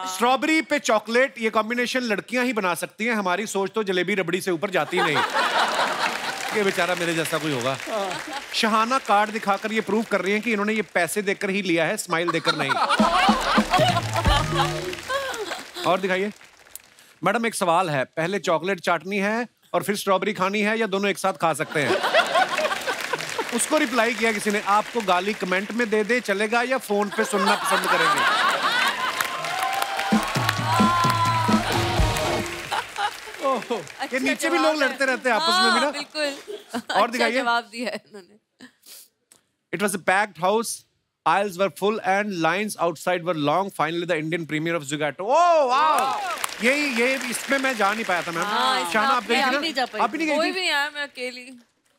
A: स्ट्रॉबेरी पे चॉकलेट, ये कॉम्बिनेशन लड़कियां ही बना सकती हैं। हमारी सोच तो जलेबी रबड़ी से ऊपर जाती नहीं। ये बेचारा मेरे जैसा कोई होगा। शहाना कार्ड दिखाकर ये प्रूव कर रही हैं कि इन्होंने ये पैसे देकर ही लिया है, स्माइल देकर नहीं। और दिखाइए। मैडम एक सवाल है, पहले चॉकलेट चाटनी है और फिर स्ट्रॉबेरी खानी है या दोनों एक साथ खा सकते हैं? उसको रिप्लाई किया किसी ने, आपको गाली कमेंट में दे दे चलेगा या फोन पे सुनना पसंद करेंगे? ये नीचे भी लोग लड़ते रहते हैं आपस में भी ना।
D: बिल्कुल।
A: और दिखाइए।
D: जवाब दिया है इन्होंने।
A: It was a packed house. Aisles were full and lines outside were long. Finally, the Indian premiere of Zugato. Oh wow! ये इसमें मैं जा नहीं पाया था मैम। शाना आप गई थी ना? आप भी नहीं गई थी?
D: कोई भी नहीं आया, मैं अकेली।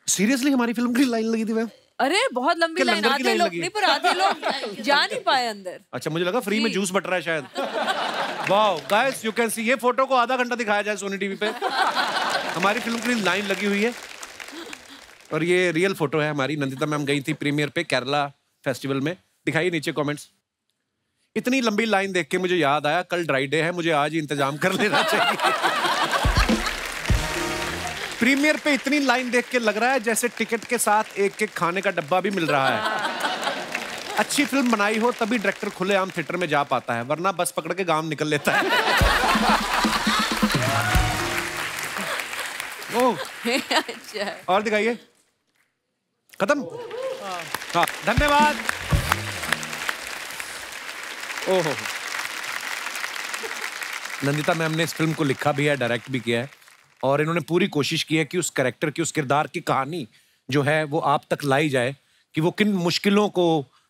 A: Seriously हमारी फिल्म की लाइन लगी थी मैम?
D: अरे बहुत लंबी लाइन, आधे लोग नहीं पर आधे लोग जा नहीं पाए अंदर।
A: अच्छा मुझे लगा फ्री में जूस बट रहा है शायद। Wow guys you can see, ये फोटो को आधा घंटा दिखाया जाए सोनी टीवी पे। हमारी फिल्म की लाइन लगी हुई है और ये रियल फोटो है हमारी। नंदिता मैम गई थी प्रीमियर पे केरला फेस्टिवल में। दिखाइए नीचे कमेंट्स। इतनी लंबी लाइन देख के मुझे याद आया कल ड्राई डे है, मुझे आज ही इंतजाम कर लेना चाहिए। प्रीमियर पे इतनी लाइन देख के लग रहा है जैसे टिकट के साथ एक एक खाने का डब्बा भी मिल रहा है। अच्छी फिल्म बनाई हो तभी डायरेक्टर खुलेआम थिएटर में जा पाता है, वरना बस पकड़ के गांव निकल लेता है। ओह
D: अच्छा।
A: और दिखाइए। खत्म। हाँ धन्यवाद। ओहो नंदिता मैम ने इस फिल्म को लिखा भी है, डायरेक्ट भी किया है और इन्होंने पूरी कोशिश की है कि उस कैरेक्टर की, उस किरदार की कहानी जो है वो आप तक लाई जाए कि वो किन मुश्किलों को,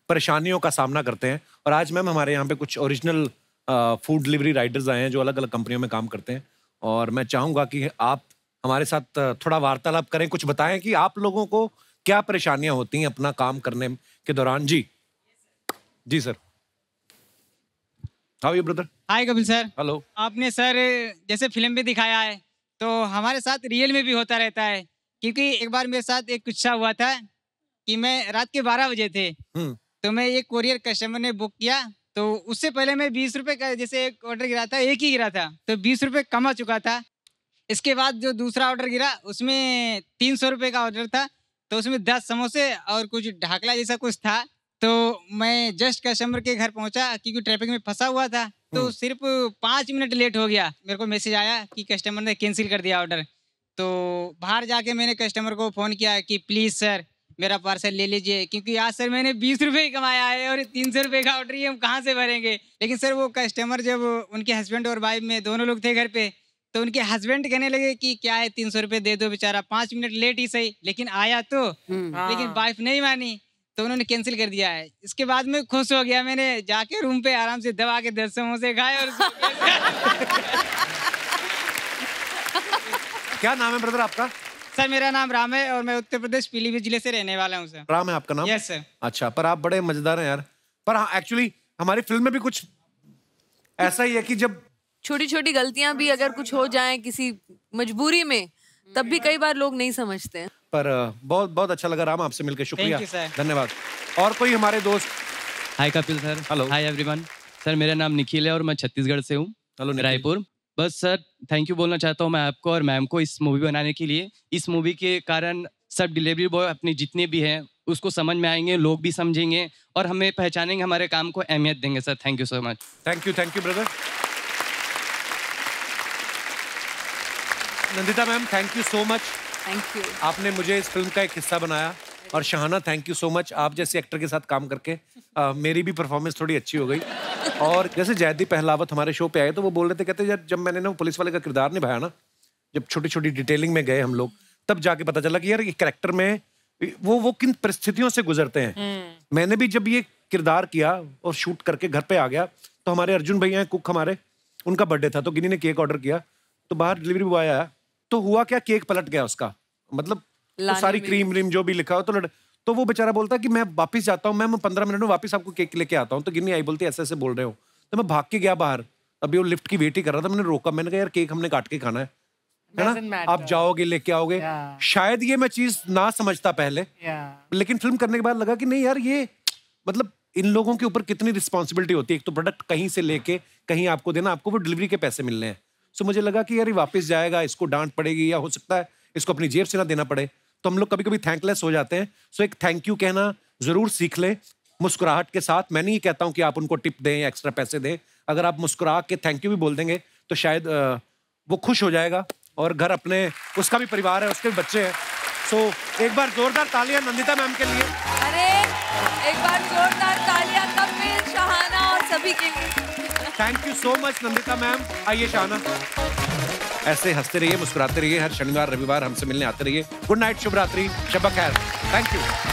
A: परेशानियों का सामना करते हैं। और आज मैम हमारे यहाँ पे कुछ ओरिजिनल फूड डिलीवरी राइडर्स आए हैं जो अलग अलग कंपनियों में काम करते हैं और मैं चाहूँगा कि आप हमारे साथ थोड़ा वार्तालाप करें, कुछ बताएं कि आप लोगों को क्या परेशानियां होती हैं अपना काम करने के दौरान। जी sir. How you brother?
N: Hi Kapil sir.
A: Hello.
N: आपने सर जैसे फिल्म में दिखाया है तो हमारे साथ रियल में भी होता रहता है, क्योंकि एक बार मेरे साथ एक किस्सा हुआ था कि मैं रात के 12 बजे थे तो मैं एक कोरियर कस्टमर ने बुक किया, तो उससे पहले मैं 20 रुपए का जैसे एक ऑर्डर गिरा था, एक ही गिरा था तो 20 रुपए कम आ चुका था। इसके बाद जो दूसरा ऑर्डर गिरा उसमें 300 रुपए का ऑर्डर था, तो उसमें 10 समोसे और कुछ ढाकला जैसा कुछ था। तो मैं जस्ट कस्टमर के घर पहुंचा क्योंकि ट्रैफिक में फंसा हुआ था, तो सिर्फ 5 मिनट लेट हो गया। मेरे को मैसेज आया कि कस्टमर ने कैंसिल कर दिया ऑर्डर। तो बाहर जाके मैंने कस्टमर को फ़ोन किया कि प्लीज़ सर मेरा पार्सल ले लीजिए, क्योंकि आज सर मैंने 20 रुपये ही कमाया है और 300 रुपये का ऑर्डर ही हम कहाँ से भरेंगे। लेकिन सर वो कस्टमर जब उनके हस्बैंड और वाइफ में दोनों लोग थे घर पे, तो उनके हस्बैंड कहने लगे कि क्या है 300 रुपये दे दो, बेचारा 5 मिनट लेट ही सही लेकिन आया तो। लेकिन वाइफ नहीं मानी तो उन्होंने कैंसिल कर दिया है। इसके बाद मैं खुश हो गया, मैंने जाके रूम पे आराम से दबा के 10 समोसे खाए और
A: क्या नाम है ब्रदर आपका?
N: सर मेरा नाम राम है और मैं उत्तर प्रदेश पीलीभीत जिले से रहने वाला हूँ सर।
A: राम है आपका नाम?
N: Yes sir.
A: अच्छा, पर आप बड़े मजेदार हैं यार। पर हाँ एक्चुअली हमारी फिल्म में भी कुछ ऐसा ही है कि जब
D: छोटी छोटी गलतियां भी अगर कुछ हो जाएं किसी मजबूरी में, तब भी कई बार लोग नहीं समझते हैं।
A: पर बहुत बहुत अच्छा लगा राम आपसे मिलकर, शुक्रिया, धन्यवाद। और कोई हमारे दोस्त?
O: Hi Kapil sir.
A: Hello.
O: Hi everyone. Sir मेरा नाम निखिल है और मैं छत्तीसगढ़ से हूँ, रायपुर। बस सर थैंक यू बोलना चाहता हूँ मैं आपको और मैम को इस मूवी बनाने के लिए। इस मूवी के कारण सब डिलीवरी बॉय अपने जितने भी हैं उसको समझ में आएंगे, लोग भी समझेंगे और हमें पहचानेंगे, हमारे काम को अहमियत देंगे। Sir thank you so much.
A: Thank you brother. Nandita ma'am thank you so much.
D: Thank you.
A: आपने मुझे इस फिल्म का एक हिस्सा बनाया। और Shahana thank you so much, आप जैसे एक्टर के साथ काम करके मेरी भी परफॉर्मेंस थोड़ी अच्छी हो गई। और जैसे जयदीप पहलावत हमारे शो पे आए तो वो बोल रहे थे, कहते यार जब मैंने ना पुलिस वाले का किरदार निभाया ना, जब छोटी छोटी डिटेलिंग में गए हम लोग, तब जाके पता चला कि यार ये कैरेक्टर में वो किन परिस्थितियों से गुजरते हैं। मैंने भी जब ये किरदार किया और शूट करके घर पे आ गया तो हमारे अर्जुन भैया हैं कुक हमारे, उनका बर्थडे था तो गिनी ने केक ऑर्डर किया तो बाहर डिलीवरी बॉय आया तो हुआ क्या, केक पलट गया उसका, मतलब तो सारी क्रीम व्रीम जो भी लिखा हो तो वो बेचारा बोलता कि मैं वापस जाता हूँ, मैं 15 मिनट में वापस आपको केक लेके आता हूँ। तो गिन्नी आई बोलती ऐसे ऐसे बोल रहे हो। तो मैं भाग के गया बाहर, अभी वो लिफ्ट की वेट ही कर रहा था, मैंने रोका, मैंने कहा यार केक हमने काट के खाना है ना, आप जाओगे लेके आओगे। शायद ये मैं चीज ना समझता पहले, लेकिन फिल्म करने के बाद लगा कि नहीं यार, ये मतलब इन लोगों के ऊपर कितनी रिस्पॉन्सिबिलिटी होती है। एक तो प्रोडक्ट कहीं से लेके कहीं आपको देना, आपको वो डिलीवरी के पैसे मिलने हैं। सो मुझे लगा कि यार ये वापस जाएगा, इसको डांट पड़ेगी, या हो सकता है इसको अपनी जेब से ना देना पड़े। तो हम लोग कभी कभी थैंकलेस हो जाते हैं। सो एक थैंक यू कहना जरूर सीख लें मुस्कुराहट के साथ। मैं नहीं कहता हूँ कि आप उनको टिप दें या एक्स्ट्रा पैसे दें। अगर आप मुस्कुरा के थैंक यू भी बोल देंगे तो शायद वो खुश हो जाएगा, और घर अपने, उसका भी परिवार है, उसके भी बच्चे हैं। सो एक बार जोरदार तालियां नंदिता मैम के लिए।
D: अरे एक बार जोरदार तालियां कपिल, शहाना और सभी के लिए।
A: Thank you so much Nandita ma'am. आइए शहाना, ऐसे हंसते रहिए, मुस्कुराते रहिए, हर शनिवार रविवार हमसे मिलने आते रहिए। गुड नाइट, शुभ रात्रि, शब खैर। Thank you.